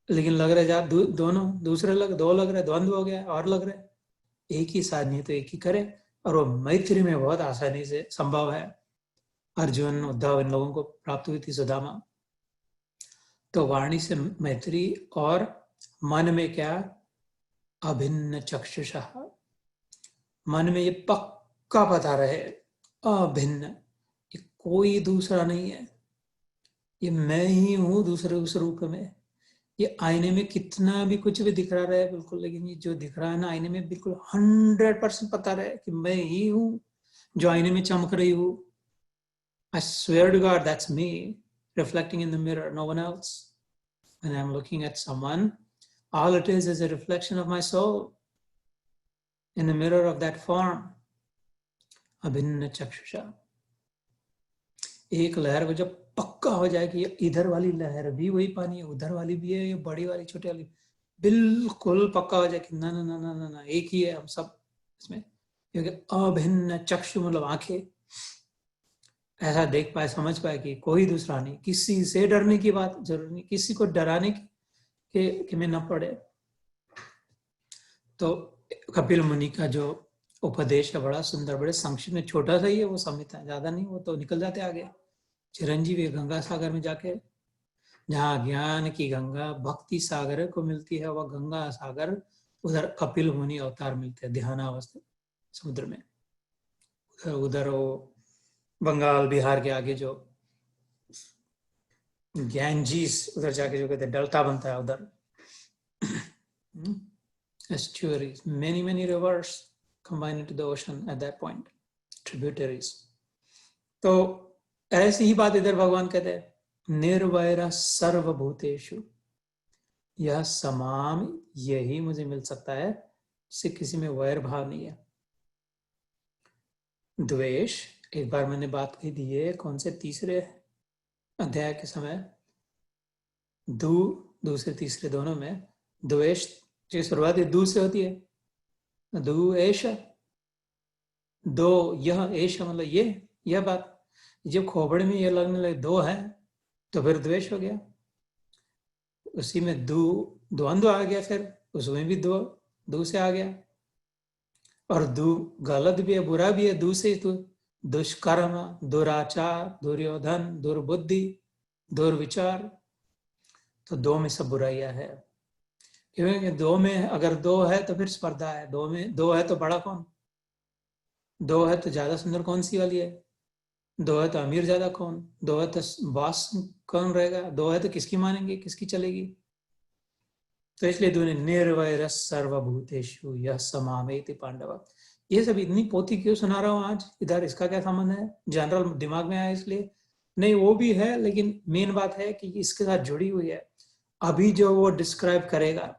लेकिन लग रहा है दोनों दूसरे दो लग रहे, द्वंद्व हो गया, और लग रहा है एक ही साधनी तो एक ही करे, और वो मैत्री में बहुत आसानी से संभव है। अर्जुन, उद्धव, इन लोगों को प्राप्त हुई थी, सुदामा। तो वाणी से मैत्री, और मन में क्या? अभिन्न चक्षुषा, मन में ये पक्का पता रहे, अभिन्न, ये कोई दूसरा नहीं है, ये मैं ही हूं दूसरे उस रूप में, ये आईने में कितना भी कुछ भी दिख रहा है बिल्कुल, लेकिन ये जो दिख रहा है ना आईने में बिल्कुल 100% पता रहे कि मैं ही हूँ जो आईने में चमक रही हूँ. I swear to God, that's me reflecting in the mirror, no one else. When I'm looking at someone, all it is a reflection of my soul in the mirror of that form. अभिन्न चक्षुषा. एक लहर को जब पक्का हो जाए कि इधर वाली लहर भी वही पानी है, उधर वाली भी है, ये बड़ी वाली छोटी वाली, बिल्कुल पक्का हो जाए कि ना ना ना ना ना ना एक ही है हम सब इसमें, क्योंकि अभिन्न चक्षु मतलब आंखें, ऐसा देख पाए समझ पाए कि कोई दूसरा नहीं, किसी से डरने की बात जरूर नहीं, किसी को डराने की में न पड़े. तो कपिल मुनि का जो उपदेश है बड़ा सुंदर, बड़े संक्षिप्त में, छोटा सा ही है वो संहिता, ज्यादा नहीं, वो तो निकल जाते आगे. चिरंजीवी गंगा सागर में जाके, जहाँ ज्ञान की गंगा भक्ति सागर को मिलती है, वह गंगा सागर उधर कपिल मुनि अवतार मिलते हैं ध्यानावस्था समुद्र में. उधर वो बंगाल बिहार के आगे जो गैंजीस, उधर जाके जो कहते हैं डेल्टा बनता है उधर. Estuaries, many rivers combine into the ocean at that point, tributaries. तो ऐसी ही बात इधर भगवान कहते हैं, निर्वैर सर्वभूतेषु, यह समाम, यही मुझे मिल सकता है जिससे किसी में वैर भाव नहीं है. द्वेष, एक बार मैंने बात कही थी, ये कौन से तीसरे अध्याय के समय, दूसरे तीसरे दोनों में द्वेष की शुरुआत दू से होती है. दू एश, दो यह, एश मतलब ये, यह बात जब खोपड़े में ये लगने लगे दो है तो फिर द्वेष हो गया. उसी में द्वंद्व आ गया, फिर उसमें भी दो से आ गया. और दू गलत भी है, बुरा भी है, दू से तो दुष्कर्म, दुराचार, दुर्योधन, दुर्बुद्धि, दुर्विचार, तो दो में सब बुराइयां है. क्योंकि दो में अगर दो है तो फिर स्पर्धा है, दो में दो है तो बड़ा कौन, दो है तो ज्यादा सुंदर कौन सी वाली है, दो है तो अमीर ज्यादा कौन, दो है तो बॉस कौन रहेगा, दो है तो किसकी मानेंगे, किसकी चलेगी. तो इसलिए दोनों निर्वैर सर्वभूतेषु यह समावेति पांडव. ये सब इतनी पोथी क्यों सुना रहा हूँ आज, इधर इसका क्या संबंध है, जनरल दिमाग में आया इसलिए नहीं, वो भी है, लेकिन मेन बात है कि इसके साथ जुड़ी हुई है. अभी जो वो डिस्क्राइब करेगा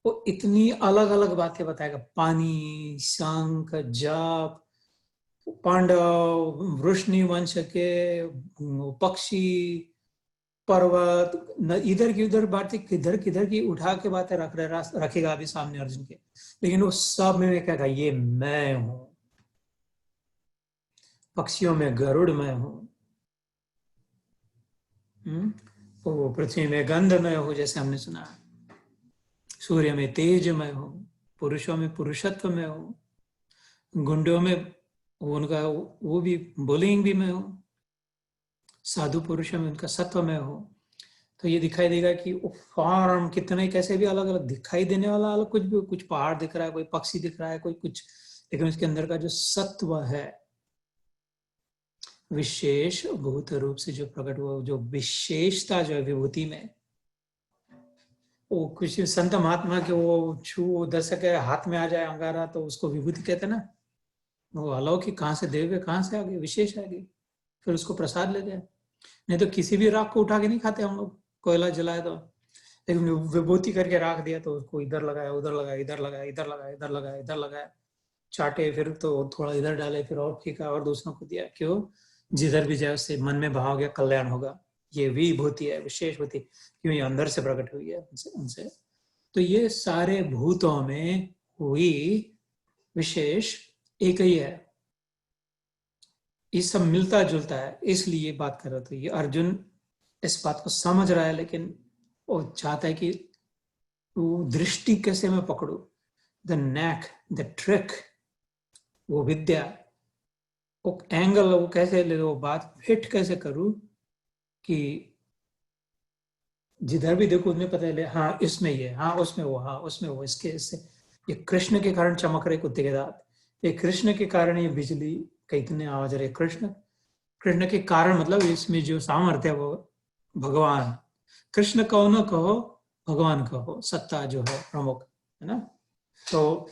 वो इतनी अलग अलग बातें बताएगा, पानी, शंख, जाप, पांडव, वृष्णि वंश के पक्षी, पर्वत, इधर की उधर बातें किधर किधर की उठा के बातें रखेगा अभी सामने अर्जुन के, लेकिन वो सब में कहेगा ये मैं हूं. पक्षियों में गरुड़ मैं हूं, वो पृथ्वी में गंधमय हूं जैसे हमने सुना, सूर्य में तेज मैं हूं, पुरुषों में पुरुषत्व में हूं, गुंडों में उनका वो भी बुलिंग भी मैं हूं, साधु पुरुषों में उनका सत्व में हूं. तो ये दिखाई देगा कि फॉर्म कितने कैसे भी अलग अलग दिखाई देने वाला अलग, कुछ भी, कुछ पहाड़ दिख रहा है, कोई पक्षी दिख रहा है, कोई कुछ, लेकिन उसके अंदर का जो सत्व है विशेष भूत रूप से जो प्रकट हुआ, जो विशेषता जो है विभूति में, वो कुछ संत महात्मा के वो छू दर्शक के हाथ में आ जाए अंगारा तो उसको विभूति कहते ना, वो अलौकिक कहाँ से देवे, कहाँ से आ गई, विशेष आ गई, फिर उसको प्रसाद लेते हैं. नहीं तो किसी भी राख को उठा के नहीं खाते हम लोग, कोयला जलाए तो, लेकिन विभूति करके राख दिया तो उसको इधर लगाया, उधर लगाया, इधर लगाया, इधर लगाया, इधर लगाया, इधर लगाया, चाटे, फिर तो थोड़ा इधर डाले, फिर और फीका और दूसरों को दिया. क्यों, जिधर भी जाए उससे मन में भाव गया कल्याण होगा. ये विभूति है, विशेष भूति, क्यों ये अंदर से प्रकट हुई है उनसे. तो ये सारे भूतों में हुई विशेष एक ही है, ये सब मिलता जुलता है, इसलिए बात कर रहा था. ये अर्जुन इस बात को समझ रहा है, लेकिन वो चाहता है कि वो दृष्टि कैसे मैं पकड़ू, द नैक, द ट्रिक, वो विद्या, वो एंगल, वो कैसे ले, वो बात फिट कैसे करूं कि जिधर भी देखो उन्हें पता चले, हाँ इसमें ये, हाँ उसमें वो, हाँ उसमें वो, इसके इससे ये कृष्ण के कारण चमक रहे कुत्ते के दांत, ये कृष्ण के कारण ये बिजली का इतने आवाज रहे, कृष्ण के कारण, मतलब इसमें जो सामर्थ्य है वो भगवान, कृष्ण कहो न कहो, भगवान कहो, सत्ता जो है प्रमुख, है ना। तो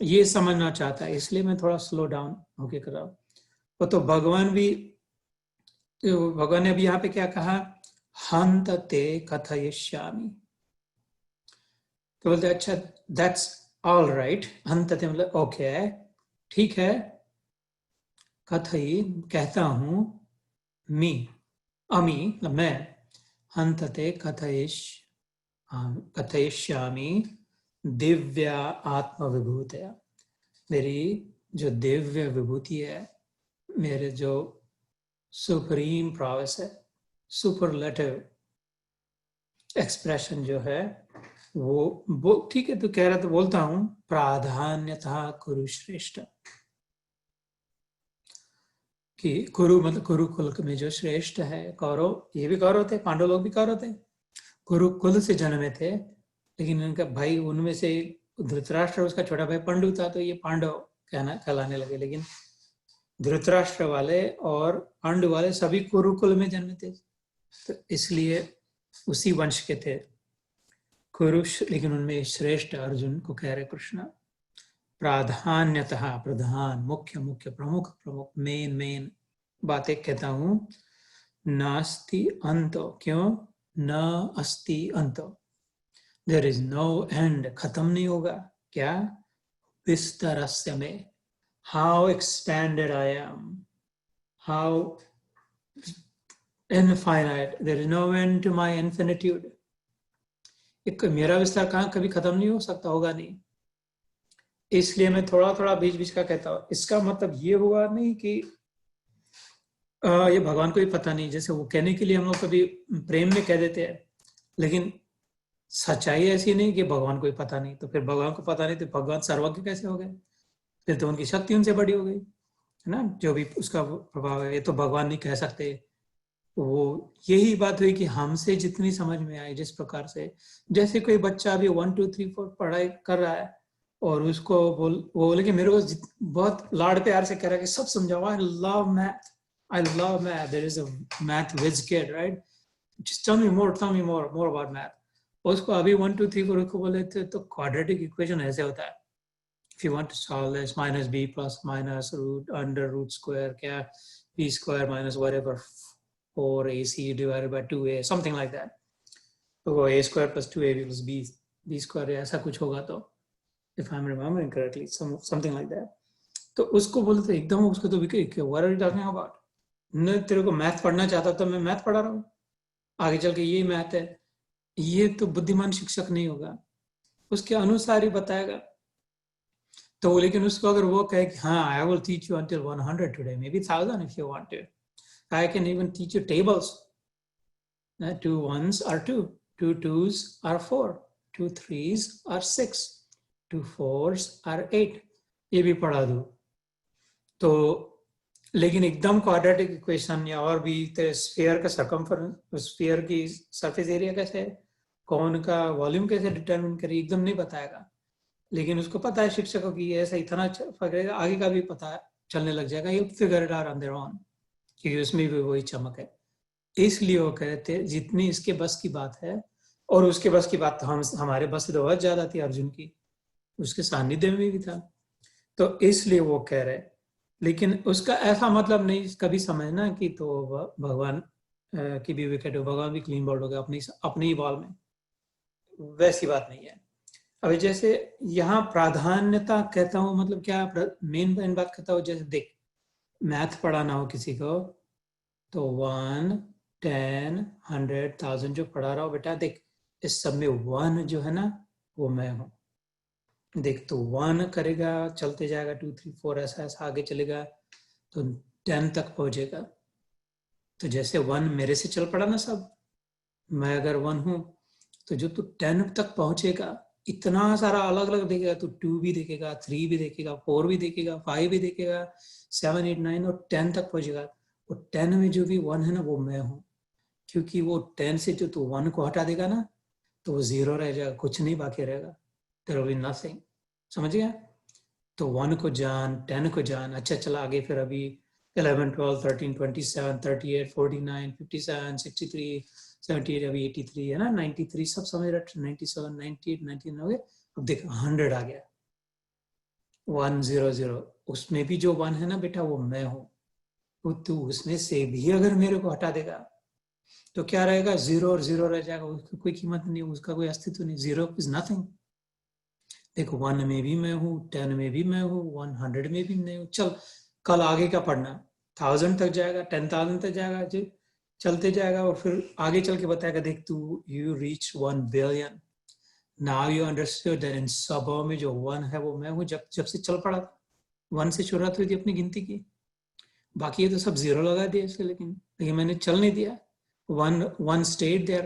ये समझना चाहता है, इसलिए मैं थोड़ा स्लो डाउन होके कर रहा हूँ। वो तो भगवान भी, तो भगवान ने अभी यहाँ पे क्या कहा, हंत ते कथयिष्यामि। तो बोलते अच्छा, दैट्स ऑल राइट, हंत ते मतलब ओके, ठीक है, कथई कहता हूँ, मी अमी मतलब मैं, हंतते कथयिष्यामि दिव्या आत्मविभूतया, मेरी जो दिव्य विभूति है, मेरे जो सुप्रीम प्रॉवेस है, सुपरलेटिव एक्सप्रेशन जो है, वो ठीक है, तो कह रहा तो बोलता हूं, प्राधान्यतः कुरु श्रेष्ठ, कि कुरु मतलब कुरुकुल में जो श्रेष्ठ है, कौरव, ये भी कौरव थे, पांडव लोग भी कौरव थे, कुरुकुल से जन्मे थे, लेकिन उनका भाई उनमें से धृतराष्ट्र, उसका छोटा भाई पंडु था, तो ये पांडव कहलाने लगे। लेकिन धृतराष्ट्र वाले और पांडु वाले सभी कुरुकुल में जन्मे थे, तो इसलिए उसी वंश के थे कुरुष, लेकिन उनमें श्रेष्ठ अर्जुन को कह रहे कृष्ण, प्राधान्यतः, प्रधान, मुख्य मुख्य, प्रमुख प्रमुख, मेन मेन बातें कहता हूं, नास्ति अंत, क्यों, न अस्ति अंत, देयर इज नो एंड, खत्म नहीं होगा, क्या, विस्तरस्य में, how expanded I am, how infinite, there is no end to my infinitude, एक मेरा विस्तार कहाँ कभी खत्म नहीं हो सकता, होगा नहीं। इसलिए मैं थोड़ा थोड़ा बीच बीच का कहता हूँ। इसका मतलब ये हुआ नहीं कि ये भगवान को भी पता नहीं, जैसे वो कहने के लिए हम लोग कभी प्रेम में कह देते हैं, लेकिन सच्चाई ऐसी नहीं कि भगवान को भी पता नहीं, तो फिर भगवान को पता नहीं तो भगवान सर्वज्ञ कैसे हो गए, फिर तो उनकी शक्ति उनसे बड़ी हो गई, है ना, जो भी उसका प्रभाव है, ये तो भगवान नहीं कह सकते। वो यही बात हुई कि हमसे जितनी समझ में आई, जिस प्रकार से, जैसे कोई बच्चा अभी 1 2 3 4 पढ़ाई कर रहा है और उसको वो बोले कि मेरे को बहुत लाड़ प्यार से कह रहा है कि सब समझाओ, I love math, there is a math whiz kid, right, just tell me more about math. उसको अभी 1 2 3 4 को बोले थे, तो क्वाड्रेटिक इक्वेशन ऐसे होता है, if you want to solve this, minus b plus minus root under root square, क्या b square minus whatever 4ac divided by 2a, something like that, तो वो a square plus 2ab plus b square ऐसा कुछ होगा, तो if I'm remembering correctly, something like that, तो उसको बोलते एकदम, उसको तो what are you talking about, न तेरे को मैथ पढ़ना चाहता तो मैं मैथ पढ़ा रहा हूँ, आगे चल के ये मैथ है, ये तो बुद्धिमान शिक्षक नहीं होगा, उसके अनुसार ही बताएगा। तो लेकिन उसको अगर वो कहे कि हाँ, I will teach you until 100 today, maybe 1000 if you want to, I can even teach you tables, 2 1s are 2, 2 2s are 4, 2 3s are 6, 2 4s are 8, ये भी पढ़ा दूं। तो लेकिन एकदम क्वाड्रेटिक इक्वेशन या और भी, स्फीयर का सर्कमफरेंस, स्फीयर की सरफेस एरिया कैसे, कौन का वॉल्यूम कैसे डिटरमिन करे, एकदम नहीं बताएगा, लेकिन उसको पता है शिक्षकों की ऐसा इतना फर्क, आगे का भी पता है, चलने लग जाएगा, ये figure it out on their own, क्योंकि उसमें भी वही चमक है। इसलिए वो कह रहे थे जितनी इसके बस की बात है, और उसके बस की बात तो हमारे बस से तो बहुत ज्यादा थी अर्जुन की, उसके सानिध्य में भी था, तो इसलिए वो कह रहे, लेकिन उसका ऐसा मतलब नहीं कभी समझना कि तो भगवान की भी विकेट हो, भगवान भी क्लीन बॉल्ड हो गया अपनी ही बॉल में, वैसी बात नहीं है। अभी जैसे यहाँ प्राधान्यता कहता हूँ, मतलब क्या मेन बात कहता हूँ, जैसे देख, मैथ पढ़ाना हो किसी को, तो 1 10 100 1000 जो पढ़ा रहा हो, बेटा देख, इस सब में 1 जो है ना, वो मैं हूँ, देख, तो 1 करेगा, चलते जाएगा 2 3 4 ऐसा ऐसा आगे चलेगा, तो 10 तक पहुंचेगा, तो जैसे 1 मेरे से चल पड़ा ना सब, मैं अगर 1 हूँ, तो जो तू 10 तक पहुंचेगा, इतना सारा अलग अलग देखेगा, तो 2 भी देखेगा, 3 भी देखेगा, 4 भी देखेगा, 5 भी देखेगा, 7 8 9 और 10 तक पहुंचेगा, और 10 में जो भी 1 है ना, वो मैं हूँ, क्योंकि वो 10 से जो तू 1 को हटा देगा ना, तो वो 0 रह जाएगा, कुछ नहीं बाकी रहेगा, देयर विल बी नथिंग, समझ गया। तो 1 को जान, 10 को जान, अच्छा चला आगे, फिर अभी 11 12 13 27 38 49 57 63 78 अभी 83 है ना, 93 सब समझ रहे, 97 98 99 हो गए। अब देख 100 आ गया, 100, उसमें भी जो 1 है ना बेटा वो मैं हूं। तो तू उसमें से भी अगर मेरे को हटा देगा तो क्या रहेगा, 0 और 0 रह जाएगा, उसकी कोई कीमत नहीं, उसका कोई अस्तित्व नहीं, 0 इज नथिंग। देखो 1 में भी मैं हूँ, 10 में भी मैं हूँ, 100 में भी मैं हूँ। चल कल आगे क्या पढ़ना, 1000 तक जाएगा, 10,000 तक जाएगा, जो चलते जाएगा और फिर आगे चल के बताएगा देख तू you reach 1 billion, now you understood that in सबों में जो 1 है वो मैं हूँ। जब से चल पड़ा 1 से शुरुआत हुई थी अपनी गिनती की, बाकी ये तो सब 0 लगा दिया इसके, लेकिन मैंने चल नहीं दिया। 1 स्टेट देयर,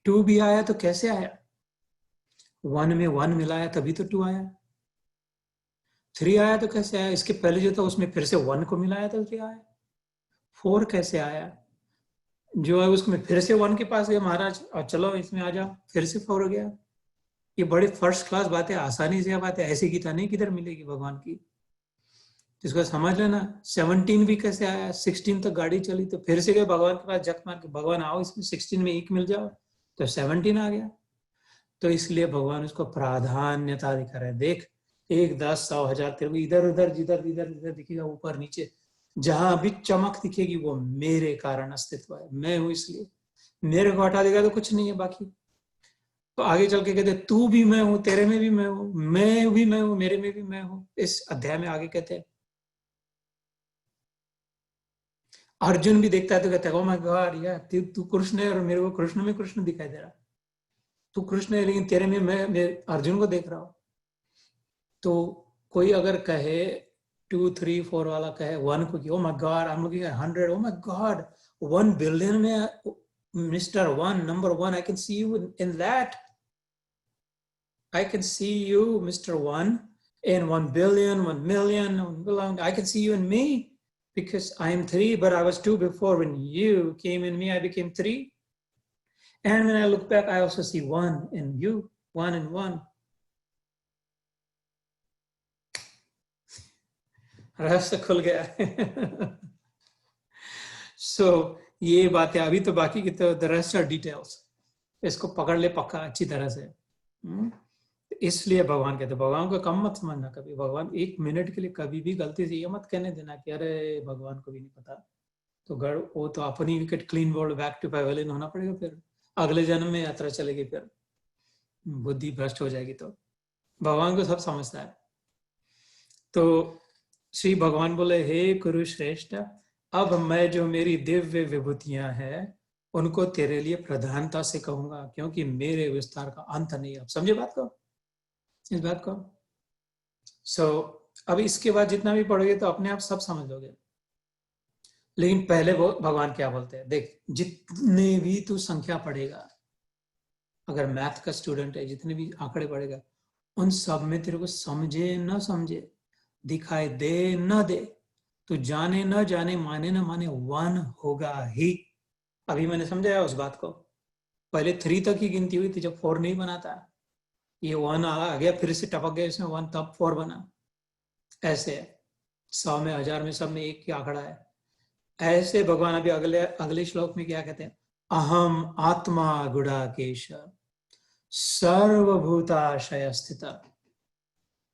2 भी आया तो कैसे आया, 1 में 1 मिलाया तभी तो 2 आया। 3 आया तो कैसे आया, इसके पहले जो था उसमें फिर से 1 को मिलाया तो 3 आया। 4 कैसे आया, जो है उसमें फिर से 1 के पास गया महाराज और चलो इसमें आ जाओ, फिर से 4 हो गया। ये बड़ी फर्स्ट क्लास बात है, आसानी से बात है, ऐसी गीता नहीं किधर मिलेगी भगवान की, जिसको समझ लेना। 17 भी कैसे आया, 16 तक गाड़ी चली तो फिर से गए भगवान के पास जख मार के, भगवान आओ इसमें 16 में 1 मिल जाओ, तो 17 आ गया। तो इसलिए भगवान उसको प्राधान्यता दिखा रहे हैं। देख 1 10 100 1000 तेरे को इधर उधर जिधर इधर इधर दिखेगा, ऊपर नीचे जहां भी चमक दिखेगी वो मेरे कारण अस्तित्व है, मैं हूं इसलिए। मेरे को हटा देगा तो कुछ नहीं है बाकी। तो आगे चल के कहते तू भी मैं हूं, तेरे में भी मैं हूं, मैं भी मैं हूं, मेरे में भी मैं हूं। इस अध्याय में आगे कहते हैं अर्जुन भी देखता है तो कहता है ओ माय गॉड यार तू कृष्ण है और मेरे को कृष्ण में कृष्ण दिखाई दे रहा, तू कृष्ण है लेकिन तेरे में मैं अर्जुन को देख रहा हूं। तो कोई अगर कहे 2 3 4 वाला कहे 1 को कि oh my god I am looking at 100, oh my god 1 billion में mister 1 number 1 I can see you in that, I can see you Mr. 1 in 1 billion 1 million 1 billion, I can see you in me because I am 3 but I was 2 before. When you came in me I became 3, and when I look back I also see 1 in you, 1 and 1। रहस्य खुल गया। सो ये बातें अभी तो बाकी की, तो द रेस्ट आर डिटेल्स, इसको पकड़ ले पक्का अच्छी तरह से। इसलिए भगवान कहते, भगवान को कम मत समझना कभी। भगवान 1 मिनट के लिए कभी भी गलती से ये मत कहने देना कि अरे भगवान को भी नहीं पता, तो वो तो अपनी wicket clean bowl back to pavilion होना पड़ेगा, फिर अगले जन्म में यात्रा चलेगी, फिर बुद्धि भ्रष्ट हो जाएगी। तो भगवान को सब समझता है। तो श्री भगवान बोले हे कुरुश्रेष्ठ, अब मैं जो मेरी दिव्य विभूतियां हैं उनको तेरे लिए प्रधानता से कहूंगा, क्योंकि मेरे विस्तार का अंत नहीं। अब समझे बात को, इस बात को। सो अब इसके बाद जितना भी पढ़ोगे तो अपने आप सब समझ लोगे। लेकिन पहले वो भगवान क्या बोलते हैं देख, जितने भी तू संख्या पढ़ेगा, अगर मैथ का स्टूडेंट है, जितने भी आंकड़े पढ़ेगा उन सब में तेरे को समझे न समझे, दिखाई दे न दे, तो जाने न जाने, माने न माने, 1 होगा ही। अभी मैंने समझाया उस बात को। पहले 3 तक की गिनती हुई थी जब 4 नहीं बना था, ये 1 आ गया, फिर से टपक गया इसमें 1, तब 4 बना। ऐसे है 100 में 1000 में सब में 1 की आंकड़ा है। ऐसे भगवान अभी अगले श्लोक में क्या कहते हैं, अहम आत्मा गुडाकेश सर्वभूताशय स्थित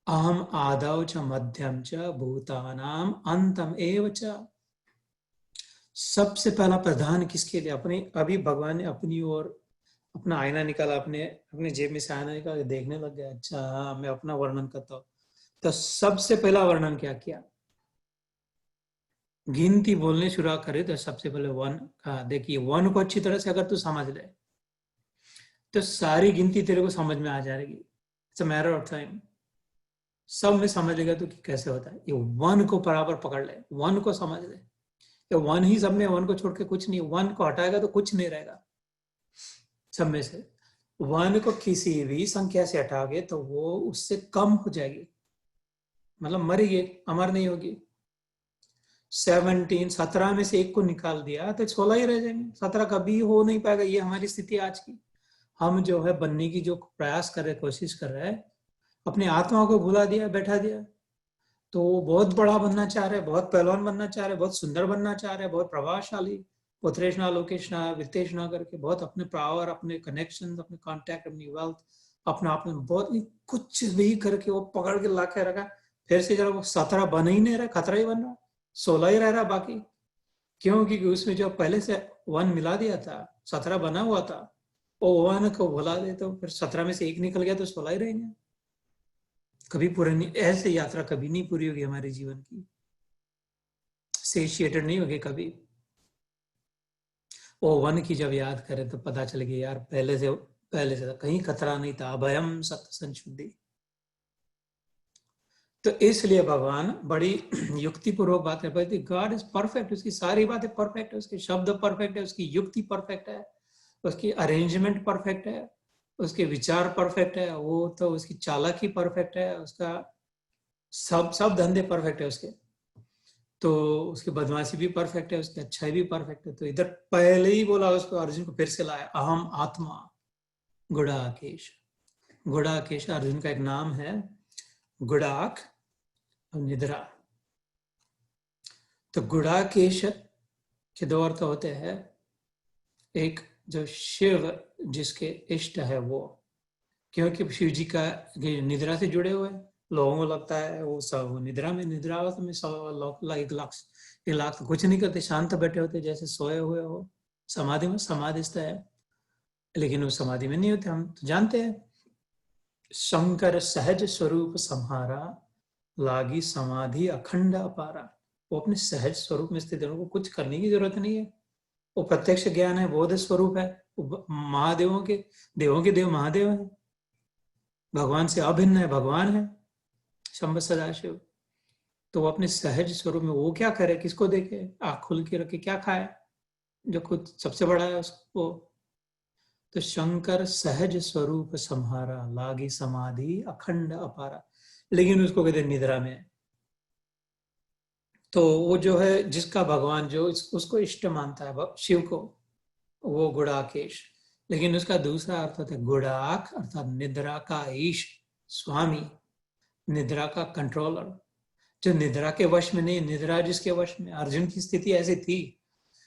अहम आदौ च मध्यम च भूतानाम अंतम एव च। सबसे पहला प्रधान किसके लिए, अपने, अभी भगवान ने अपनी ओर अपना आईना निकाला, अपने जेब में से आईना निकाल देखने लग गया, अच्छा मैं अपना वर्णन करता हूं। तो सबसे पहला वर्णन क्या किया, गिनती बोलने शुरू करे तो सबसे पहले 1 कहा। देखिए 1 को अच्छी तरह से अगर तू समझ ले तो सारी गिनती तेरे को समझ में आ जाएगी। It's a matter of time, सब में समझ लेगा तो कि कैसे होता है। ये 1 को बराबर पकड़ ले, 1 को समझ ले, ये 1 ही सब में, 1 को छोड़ के कुछ नहीं। 1 को हटाएगा तो कुछ नहीं रहेगा सब में से। 1 को किसी भी संख्या से हटाओगे तो वो उससे कम हो जाएगी, मतलब मरेगी, अमर नहीं होगी। 17 में से 1 को निकाल दिया तो 16 ही रह जाएंगे, 17 कभी हो नहीं पाएगा। ये हमारी स्थिति आज की। हम जो है बनने की जो प्रयास कर रहे, कोशिश कर रहे हैं, अपनी आत्मा को भुला दिया, बैठा दिया। तो बहुत बड़ा बनना चाह रहे, बहुत पहलवान बनना चाह रहे, बहुत सुंदर बनना चाह रहे, बहुत प्रभावशाली, पुत्रेष्णा लोकेष्णा वित्तेष्णा करके बहुत अपने पावर, अपने कनेक्शन, अपने कॉन्टैक्ट, अपनी वेल्थ, अपना आपने बहुत कुछ भी करके वो पकड़ के ला के रखा। फिर से जरा वो 17 बन ही नहीं रहा, खतरा ही बन रहा, 16 ही रह रहा बाकी। क्यों? क्योंकि उसमें जो पहले से 1 मिला दिया था, 17 बना हुआ था, वो 1 को भुला दे तो फिर 17 में से 1 निकल गया तो 16 ही रहेंगे। कभी पूरी नहीं, ऐसे यात्रा कभी नहीं पूरी होगी हमारे जीवन की, सेशिएटेड नहीं होगी कभी। वो 1 की जब याद करें तो पता चल गया यार पहले से कहीं खतरा नहीं था, अभयम सत्य संशुद्धि। तो इसलिए भगवान बड़ी युक्तिपूर्वक बात कर पाती। गॉड इज परफेक्ट, उसकी सारी बातें परफेक्ट है, उसके शब्द परफेक्ट है, उसकी युक्ति परफेक्ट है, उसकी अरेंजमेंट परफेक्ट है, उसके विचार परफेक्ट है, वो तो उसकी चालाकी परफेक्ट है, उसका सब धंधे परफेक्ट है उसके, तो उसकी बदमाशी भी परफेक्ट है, उसकी अच्छाई भी परफेक्ट है। तो इधर पहले ही बोला उसको, अर्जुन को फिर से लाया, अहम आत्मा गुड़ाकेश। गुड़ाकेश अर्जुन का एक नाम है, गुड़ाक और निद्रा। तो गुड़ाकेश के 2 अर्थ होते हैं। एक जो शिव जिसके इष्ट है वो, क्योंकि शिव जी का निद्रा से जुड़े हुए लोगों को लगता है वो सब निद्रा में, निद्रावस्था में सब 1 लाख तो कुछ नहीं करते, शांत बैठे होते जैसे सोए हुए हो, समाधि में समाधिस्थ है, लेकिन वो समाधि में नहीं होते। हम तो जानते हैं, शंकर सहज स्वरूप सम्हारा, लागी समाधि अखंड अपारा। वो अपने सहज स्वरूप में स्थित है, उनको कुछ करने की जरूरत नहीं है, वो प्रत्यक्ष ज्ञान है, बोध स्वरूप है, महादेवों के देवों के देव महादेव है, भगवान से अभिन्न है, भगवान है शंभ सदाशिव। तो वो अपने सहज स्वरूप में वो क्या करे, किसको देखे, आँख खुल के रखे, क्या खाए, जो खुद सबसे बड़ा है उसको। तो शंकर सहज स्वरूप सम्हारा, लागी समाधि अखंड अपारा, लेकिन उसको कहते निद्रा में। तो वो जो है जिसका भगवान जो उसको इष्ट मानता है शिव को, वो गुड़ाकेश। लेकिन उसका दूसरा अर्थ होता है गुड़ाक, अर्थात निद्रा का ईश, स्वामी, निद्रा का कंट्रोलर, जो निद्रा के वश में नहीं, निद्रा जिसके वश में। अर्जुन की स्थिति ऐसी थी,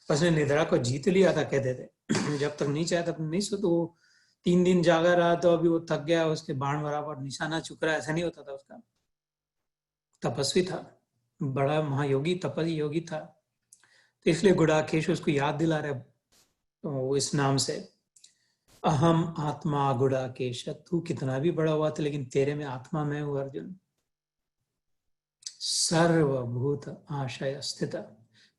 उसने निद्रा को जीत लिया था कहते थे। जब तक नहीं चाहे तब नहीं सो, तो वो 3 दिन जागा रहा, तो अभी वो थक गया, उसके बाण बराबर निशाना चुक रहा, ऐसा नहीं होता था उसका। तपस्वी था, बड़ा महायोगी तपस्वी योगी था, तो इसलिए गुड़ाकेश उसको याद दिला रहे तो इस नाम से, अहम आत्मा गुड़ाकेश। तू कितना भी बड़ा हुआ था लेकिन तेरे में आत्मा में हूं अर्जुन। सर्वभूत आशय स्थित,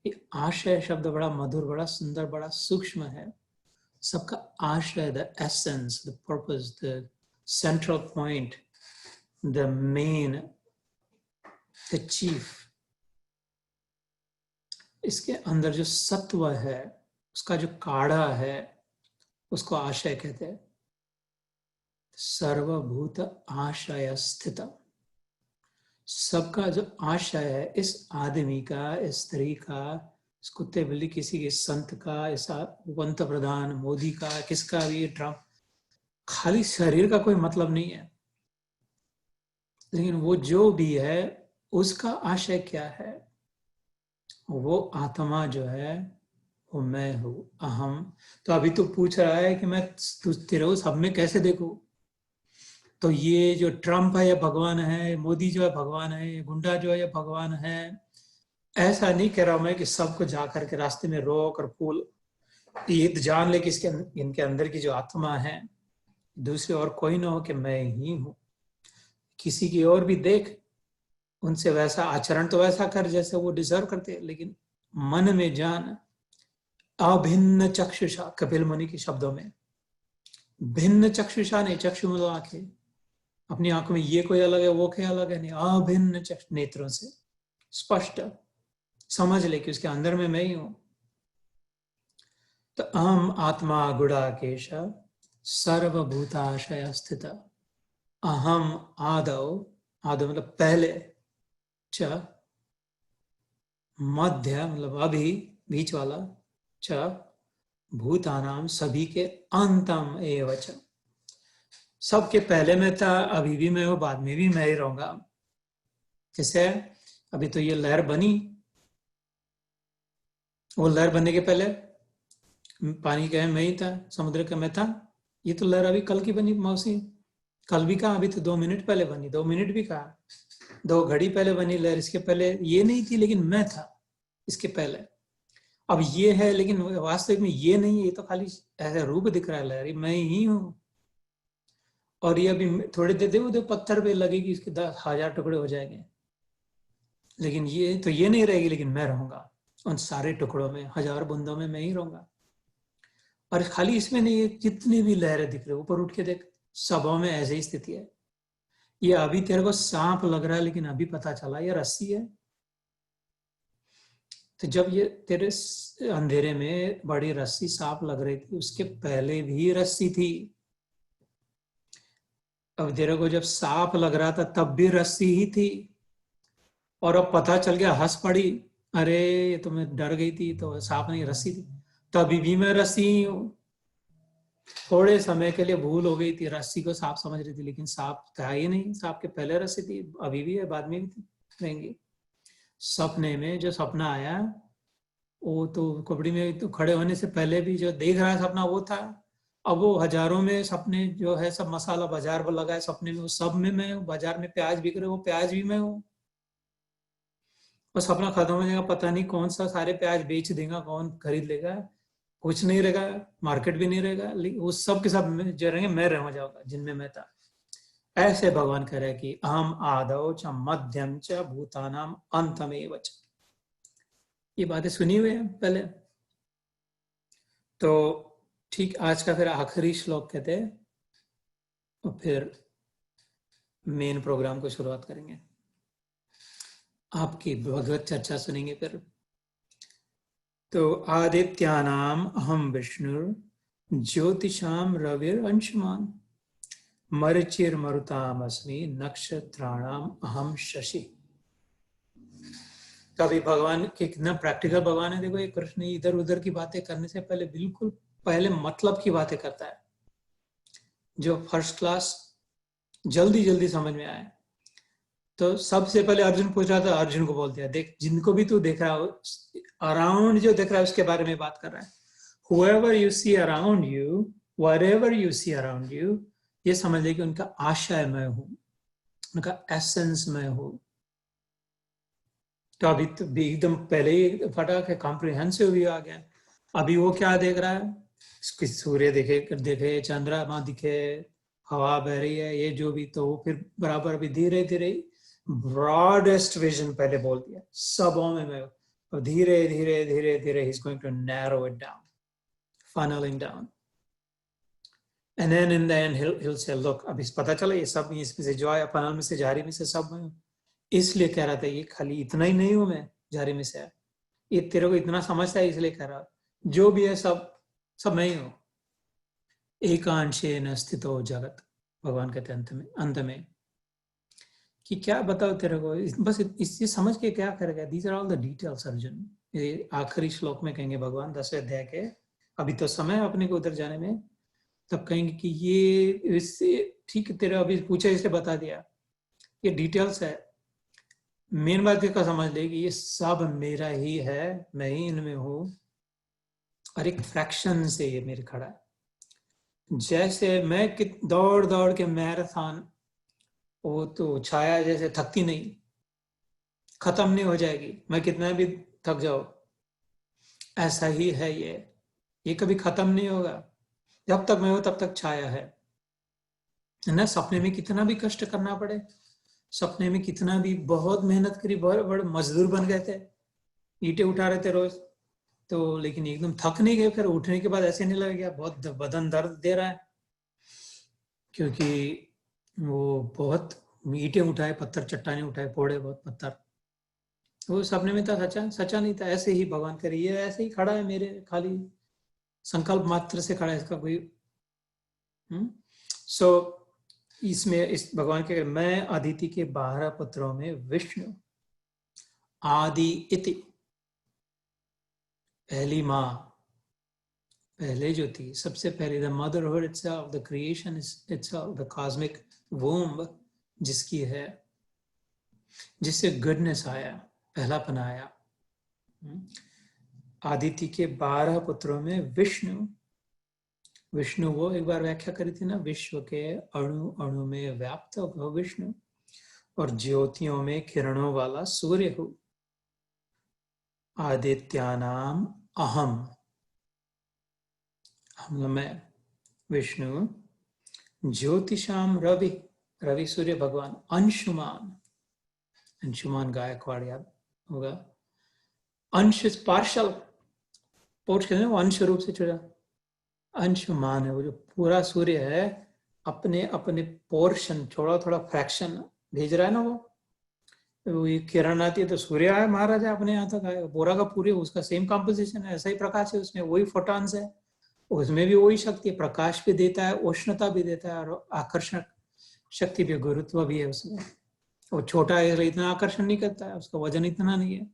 ये आशय शब्द बड़ा मधुर, बड़ा सुंदर, बड़ा सूक्ष्म है। सबका आशय, the essence, the purpose, the central point, the main, the chief, इसके अंदर जो सत्व है, उसका जो काढ़ा है, उसको आशय कहते हैं। सर्वभूत आशय स्थित, सबका जो आशय है, इस आदमी का, इस स्त्री का, इस कुत्ते बिल्ली, किसी के संत का, इस पंत प्रधान मोदी का, किसका भी, ट्रम्प, खाली शरीर का कोई मतलब नहीं है, लेकिन वो जो भी है उसका आशय क्या है, वो आत्मा जो है वो मैं हूं, अहम। तो अभी तो पूछ रहा है कि मैं तेरे सब में कैसे देखूं, तो ये जो ट्रम्प है ये भगवान है, मोदी जो है भगवान है, गुंडा जो है ये भगवान है, ऐसा नहीं कह रहा मैं कि सबको जाकर के रास्ते में रोक और फूल, ये जान ले कि इनके अंदर की जो आत्मा है दूसरे और कोई ना हो कि मैं ही हूं। किसी की और भी देख, उनसे वैसा आचरण तो वैसा कर जैसे वो डिजर्व करते, लेकिन मन में जान, अभिन्न चक्षुषा, कपिल मुनि के शब्दों में, भिन्न चक्षुषा नहीं, चक्षु मतलब आंखें, अपनी आंखों में ये कोई अलग है वो कोई अलग है नहीं, अभिन्न चक्षु नेत्रों से स्पष्ट समझ ले कि उसके अंदर में मैं ही हूं। तो अहम आत्मा गुड़ाकेश सर्वभूताशय स्थित, अहम आदौ, आदौ मतलब पहले, च मध्य मतलब अभी बीच वाला, च भूतानाम सभी के, अंतम एवच, सबके पहले में था, अभी भी मैं हूं, बाद में भी मैं ही रहूंगा। जैसे अभी तो ये लहर बनी, वो लहर बनने के पहले पानी का है मैं ही था, समुद्र का मैं था। ये तो लहर अभी कल की बनी मौसी, कल भी कहा, अभी तो 2 मिनट पहले बनी, 2 मिनट भी कहा, 2 घड़ी पहले बनी लहर, इसके पहले ये नहीं थी लेकिन मैं था इसके पहले। अब ये है लेकिन वास्तविक में ये नहीं है, ये तो खाली ऐसा रूप दिख रहा है लहर, मैं ही हूँ। और ये अभी थोड़ी देर देखो, पत्थर पे लगेगी, इसके 10,000 टुकड़े हो जाएंगे, लेकिन ये तो ये नहीं रहेगी, लेकिन मैं रहूंगा उन सारे टुकड़ों में, 1000 बूंदों में मैं ही रहूंगा। और खाली इसमें नहीं है, जितनी भी लहरें दिख रही, ऊपर उठ के देख, सबों में ऐसी ही स्थिति है। ये अभी तेरे को सांप लग रहा है, लेकिन अभी पता चला ये रस्सी है। तो जब ये तेरे अंधेरे में बड़ी रस्सी सांप लग रही थी, उसके पहले भी रस्सी थी। अब तेरे को जब सांप लग रहा था तब भी रस्सी ही थी, और अब पता चल गया, हंस पड़ी, अरे ये तो मैं डर गई थी, तो सांप नहीं रस्सी थी। तभी भी मैं रस्सी ही हूं। थोड़े समय के लिए भूल हो गई थी, रस्सी को सांप समझ रही थी, लेकिन सांप था ही नहीं, सांप के पहले रस्सी थी, अभी भी है, बाद में भी रहेंगी। सपने में जो सपना आया, वो तो कबड्डी में तो खड़े होने से पहले भी जो देख रहा है सपना वो था। अब वो हजारों में सपने जो है, सब मसाला बाजार पर लगा है सपने में, वो सब में मैं हूँ। बाजार में प्याज बिक रहे, वो प्याज भी मैं हूँ। और सपना खत्म हो जाएगा, पता नहीं कौन सा सारे प्याज बेच देगा, कौन खरीद लेगा, कुछ नहीं रहेगा, मार्केट भी नहीं रहेगा, लेकिन वो सब के सब जो रहेंगे मैं रह जाऊंगा जिनमें मैं था। ऐसे भगवान कह रहे कि अहम आदौ च मध्यम च भूतानाम अंतमेव च। ये बातें सुनी हुई है पहले। तो ठीक आज का फिर आखिरी श्लोक कहते हैं, और फिर मेन प्रोग्राम को शुरुआत करेंगे, आपकी भगवत चर्चा सुनेंगे फिर। तो आदित्यानाम अहम विष्णु ज्योतिषाम रविर अंशुमान मरीचिर मरुताम अस्मि नक्षत्राणाम अहम शशि। तो अभी भगवान के कितना प्रैक्टिकल भगवान है, देखो ये कृष्ण इधर उधर की बातें करने से पहले बिल्कुल पहले मतलब की बातें करता है, जो फर्स्ट क्लास जल्दी जल्दी समझ में आए। तो सबसे पहले अर्जुन पूछ रहा था, अर्जुन को बोल दिया, देख जिनको भी तू देख रहा हो अराउंड, जो देख रहा है उसके बारे में बात कर रहा है। whoever you see around you, whatever you see around you, ये समझ ले कि उनका आशय मैं हूं, उनका एसेंस मैं हूं। तो अभी तो एकदम पहले ही फटाक है, कॉम्प्रिहेंसिव भी आ गया। अभी वो क्या देख रहा है, सूर्य देखे देखे, चंद्रमा दिखे, हवा बह रही है, ये जो भी, तो वो फिर बराबर अभी धीरे धीरे ब्रॉडेस्ट विजन पहले बोल दिया, सबों में मैं, और धीरे धीरे धीरे धीरे he is going to narrow it down, funneling down, and then in the end he'll say look, अभी पता चला ये सब इसमें से जो आया फनल में से, झारी में से, सब मैं, इसलिए कह रहा था ये खाली इतना ही नहीं हूं मैं झारी में से, ये तेरे को इतना समझता है इसलिए कह रहा, जो भी है सब सब मैं ही हूं। एकांशेन स्थितो जगत, भगवान कहते हैं अंत में कि क्या बताओ तेरे को, बस इससे समझ के क्या करेगा, these are all the details Arjun. ये आखिरी श्लोक में कहेंगे भगवान 10वें अध्याय के, अभी तो समय है अपने को उधर जाने में, तब कहेंगे कि ये इससे ठीक तेरे अभी पूछा इसलिए बता दिया, ये डिटेल्स है। मेन बात का समझ ले कि ये सब मेरा ही है, मैं ही इनमें हूं, और एक फ्रैक्शन से ये मेरे खड़ा है। जैसे मैं दौड़ दौड़ के मैराथन, वो तो छाया जैसे थकती नहीं, खत्म नहीं हो जाएगी, मैं कितना भी थक जाओ, ऐसा ही है ये कभी खत्म नहीं होगा, जब तक मैं हूं तब तक छाया है ना। सपने में कितना भी कष्ट करना पड़े, सपने में कितना भी बहुत मेहनत करी, बहुत बड़े मजदूर बन गए थे, ईंटें उठा रहे थे रोज, तो लेकिन एकदम थक नहीं गए, फिर उठने के बाद ऐसे नहीं लगेगा बहुत बदन दर्द दे रहा है, क्योंकि वो बहुत ईंटें उठाए, पत्थर चट्टाने उठाए, फोड़े बहुत पत्थर, वो सपने में था, सचा सचा नहीं था। ऐसे ही भगवान करे, ये ऐसे ही खड़ा है मेरे, खाली संकल्प मात्र से खड़ा है, इसका कोई सो इसमें इस भगवान के, मैं अदिति के 12 पुत्रों में विष्णु, आदि इति, पहली माँ, पहले जो थी सबसे पहले, the motherhood itself, the creation itself, the cosmic womb जिसकी है, जिससे गुडनेस आया, पहलापन आया। आदित्य के 12 पुत्रों में विष्णु वो एक बार व्याख्या करी थी ना, विश्व के अणु अणु में व्याप्त हो विष्णु, और ज्योतियों में किरणों वाला सूर्य हो। आदित्यानाम अहम, हम मैं विष्णु, ज्योतिषाम रवि, रवि सूर्य भगवान, अंशुमान गायकवाड़ याद होगा, अंश पार्शल, पोर्श कहते हैं वो अंश रूप से जुड़ा, अंशुमान है वो जो पूरा सूर्य है अपने अपने पोर्शन थोड़ा थोड़ा फ्रैक्शन भेज रहा है ना, वो ये किरण आती है तो सूर्य आए महाराज अपने यहाँ तक आए, पूरा का पूरे उसका सेम कंपोजिशन है, ऐसा ही प्रकाश है उसमें, वही फोटॉन्स है, उसमें भी वही शक्ति है, प्रकाश भी देता है, उष्णता भी देता है, और आकर्षण शक्ति भी, गुरुत्व भी है उसमें। वो छोटा है इतना आकर्षण नहीं करता है, उसका वजन इतना नहीं है,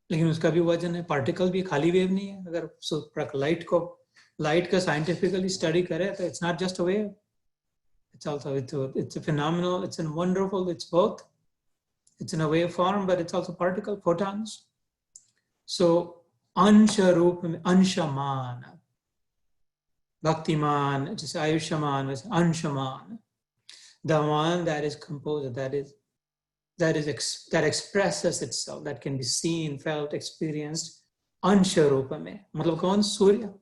लेकिन उसका भी वजन है, पार्टिकल भी खाली वेव नहीं है। अगर लाइट का साइंटिफिकली स्टडी करे तो it's not just a wave, it's also it's a phenomenal, it's an wonderful, it's both, it's in a wave form, but it's also particle, photons. So ansha रूप में अंशमान, भक्तिमान, जैसे आयुष्मान, वैसे अंशमान, the one that is composed, that expresses itself, that can be seen, felt, experienced, अंश रूप में, मतलब कौन? सूर्य।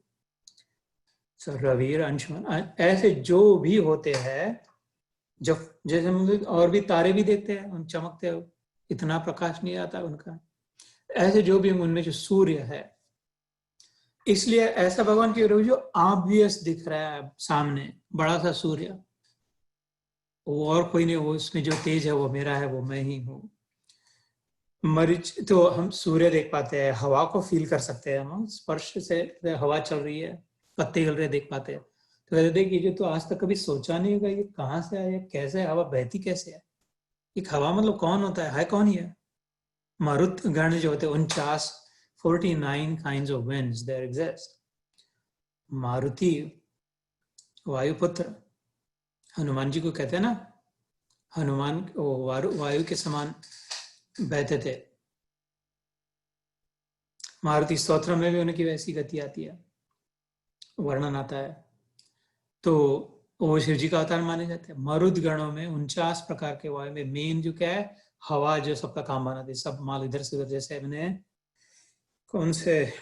So Ravi अंशमान, ऐसे जो भी होते हैं, जब जैसे हम और भी तारे भी देखते हैं, उन चमकते हो, इतना प्रकाश नहीं आता उनका, ऐसे जो भी उनमें जो सूर्य है, इसलिए ऐसा भगवान की जो ऑब्वियस दिख रहा है सामने बड़ा सा सूर्य, वो और कोई नहीं, वो उसमें जो तेज है वो मेरा है, वो मैं ही हूँ। मरीच तो हम सूर्य देख पाते हैं, हवा को फील कर सकते हैं, हम स्पर्श से हवा चल रही है, पत्ते हिल रहे देख पाते हैं, तो कहते देखिए जो तो आज तक कभी सोचा नहीं होगा ये कहाँ से आया, कैसे है, हवा बहती कैसे है, एक हवा मतलब कौन होता है कौन ही है? मारुत गण जो होते हैं 49 kinds of winds there exist. Maruti वायुपुत्र Hanuman ji को कहते हैं ना, हनुमान वायु के समान बहते थे, मारुति स्तोत्र में भी उनकी वैसी गति आती है, वर्णन आता है, तो वो शिव जी का अवतार माने जाते हैं। मरुद गणों में 49 प्रकार के वायु में मेन जो क्या है, हवा जो सबका काम बनाती है, सब माल इधर से उधर, जैसे मैंने कौन से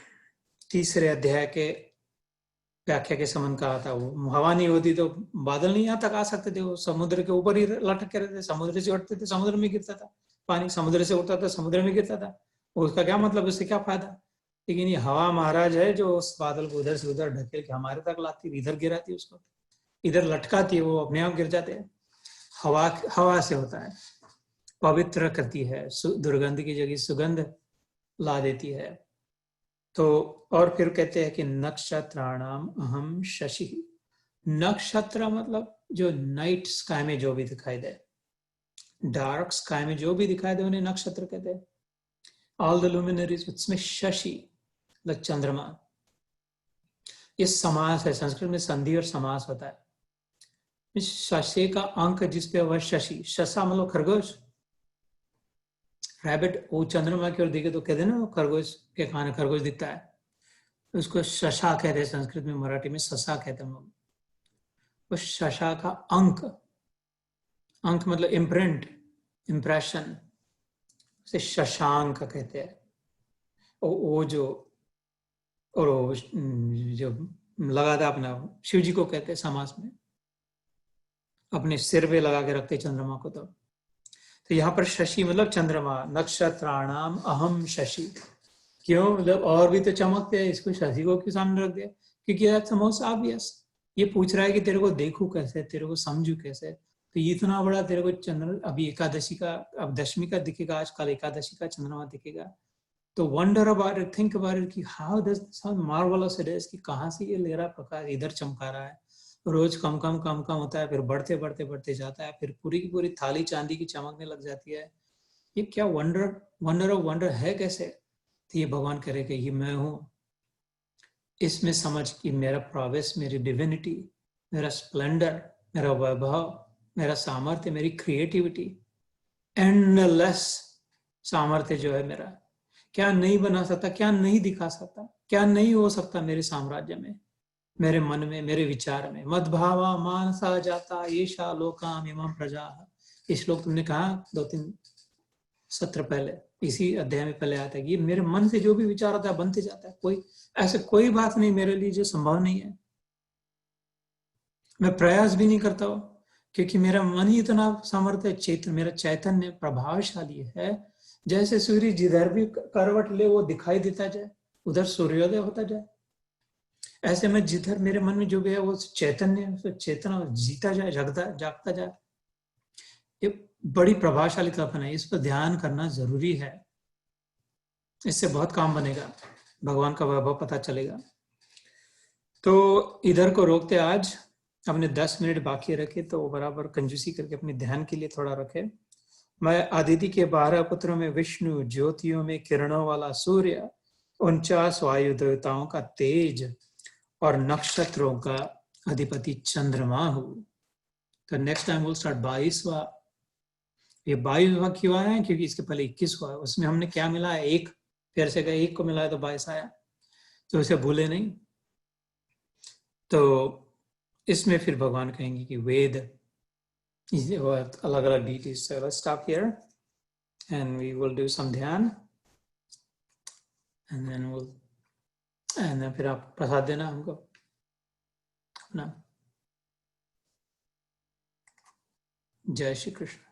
तीसरे अध्याय के व्याख्या के समन कहा था, वो हवा नहीं होती तो बादल नहीं यहाँ तक आ सकते थे, वो समुद्र के ऊपर ही लटक के रहते, समुद्र से उठते थे समुद्र में गिरता था, पानी समुद्र से उठता था समुद्र में गिरता था, उसका क्या मतलब, उससे क्या फायदा? लेकिन ये हवा महाराज है जो उस बादल को उधर से उधर ढकेल के हमारे तक लाती, इधर गिराती, उसको इधर लटकाती है, वो अपने आप गिर जाते हैं। हवा से होता है, पवित्र करती है, दुर्गंध की जगह सुगंध ला देती है। तो और फिर कहते हैं कि नक्षत्राणाम अहम शशि, नक्षत्र मतलब जो नाइट स्काई में जो भी दिखाई दे, डार्क स्काई में जो भी दिखाई दे उन्हें नक्षत्र कहते हैं। ऑल द लुमिनरीज, उसमें शशि मतलब चंद्रमा, ये समास है, संस्कृत में संधि और समास होता है। शशि का अंक जिसपे वह शशि, शशा मतलब खरगोश, रैबिट, वो चंद्रमा की ओर देखे तो कहते हैं ना वो खरगोश के खाने खरगोश दिखता है, उसको शशा कहते हैं, संस्कृत में, मराठी में ससा कहते हैं लोग। उस शशा का अंक, अंक मतलब इम्प्रिंट, इम्प्रेशन, उसे शशांक कहते हैं। वो जो और वो जो लगा था अपना, शिव जी को कहते हैं समास में, अपने सिर पे लगा के रखते चंद्रमा को। तो यहाँ पर शशि मतलब चंद्रमा, नक्षत्राणाम अहम शशि, क्यों मतलब और भी तो चमकते हैं, इसको शशि को क्यों सामने रख दिया? क्योंकि दैट्स मोस्ट ऑब्वियस, ये पूछ रहा है कि तेरे को देखूं कैसे, तेरे को समझू कैसे, तो ये इतना बड़ा तेरे को चंद्र, अभी एकादशी का, अब दशमी का दिखेगा, आज कल एकादशी का चंद्रमा दिखेगा, तो wonder about it, think about it कि how does some marvellous it is, कि कहाँ से ये ले रहा प्रकाश इधर चमका रहा है, रोज कम कम कम कम होता है, फिर बढ़ते बढ़ते बढ़ते जाता है, फिर पूरी की पूरी थाली चांदी की चमकने लग जाती है। ये क्या वंडर ऑफ वंडर है कैसे? तो ये भगवान करे कि ये मैं हूं, इसमें समझ कि मेरा प्रॉवेस, मेरी डिविनिटी, मेरा स्प्लेंडर, मेरा वैभव, मेरा सामर्थ्य, मेरी क्रिएटिविटी, एंडलेस सामर्थ्य जो है मेरा, क्या नहीं बना सकता, क्या नहीं दिखा सकता, क्या नहीं हो सकता मेरे साम्राज्य में, मेरे मन में, मेरे विचार में। मद्भावा मानसा जाता येषा लोकाम इमं प्रजा। ये श्लोक तुमने कहा 2-3 सत्र पहले, इसी अध्याय में पहले आता है कि मेरे मन से जो भी विचार आता है बनते जाता है। कोई ऐसे कोई बात नहीं मेरे लिए जो संभव नहीं है। मैं प्रयास भी नहीं करता हूं, क्योंकि मेरा मन ही इतना सामर्थ्य चैतन्य, मेरा चैतन्य प्रभावशाली है। जैसे सूर्य जिधर भी करवट ले वो दिखाई देता जाए, उधर सूर्योदय होता जाए। ऐसे में जिधर मेरे मन में जो भी है वो चैतन्य चेतना जीता जाए, जागता जाए। ये बड़ी प्रभावशाली कल्पना है, इस पर ध्यान करना जरूरी है। इससे बहुत काम बनेगा, भगवान का वैभव पता चलेगा। तो इधर को रोकते आज, हमने 10 मिनट बाकी रखे, तो बराबर कंजूसी करके अपने ध्यान के लिए थोड़ा रखे। मैं आदित्य के 12 पुत्रों में विष्णु, ज्योतियों में किरणों वाला सूर्य, 49 वायु देवताओं का तेज और नक्षत्रों का अधिपति चंद्रमा हूँ। तो नेक्स्ट टाइम विल स्टार्ट 22वां। ये 22वां क्यों आया है? क्योंकि इसके पहले 21 हुआ है। उसमें हमने क्या मिला है? एक, फिर से गए एक को मिला है तो 22 आया। तो इसे भूले नहीं। तो इसमें फिर भगवान कहेंगे कि वेद अलग अलग details. So let's stop here and we will do some ध्यान and then फिर आप प्रसाद देना हमको अपना। जय श्री कृष्ण।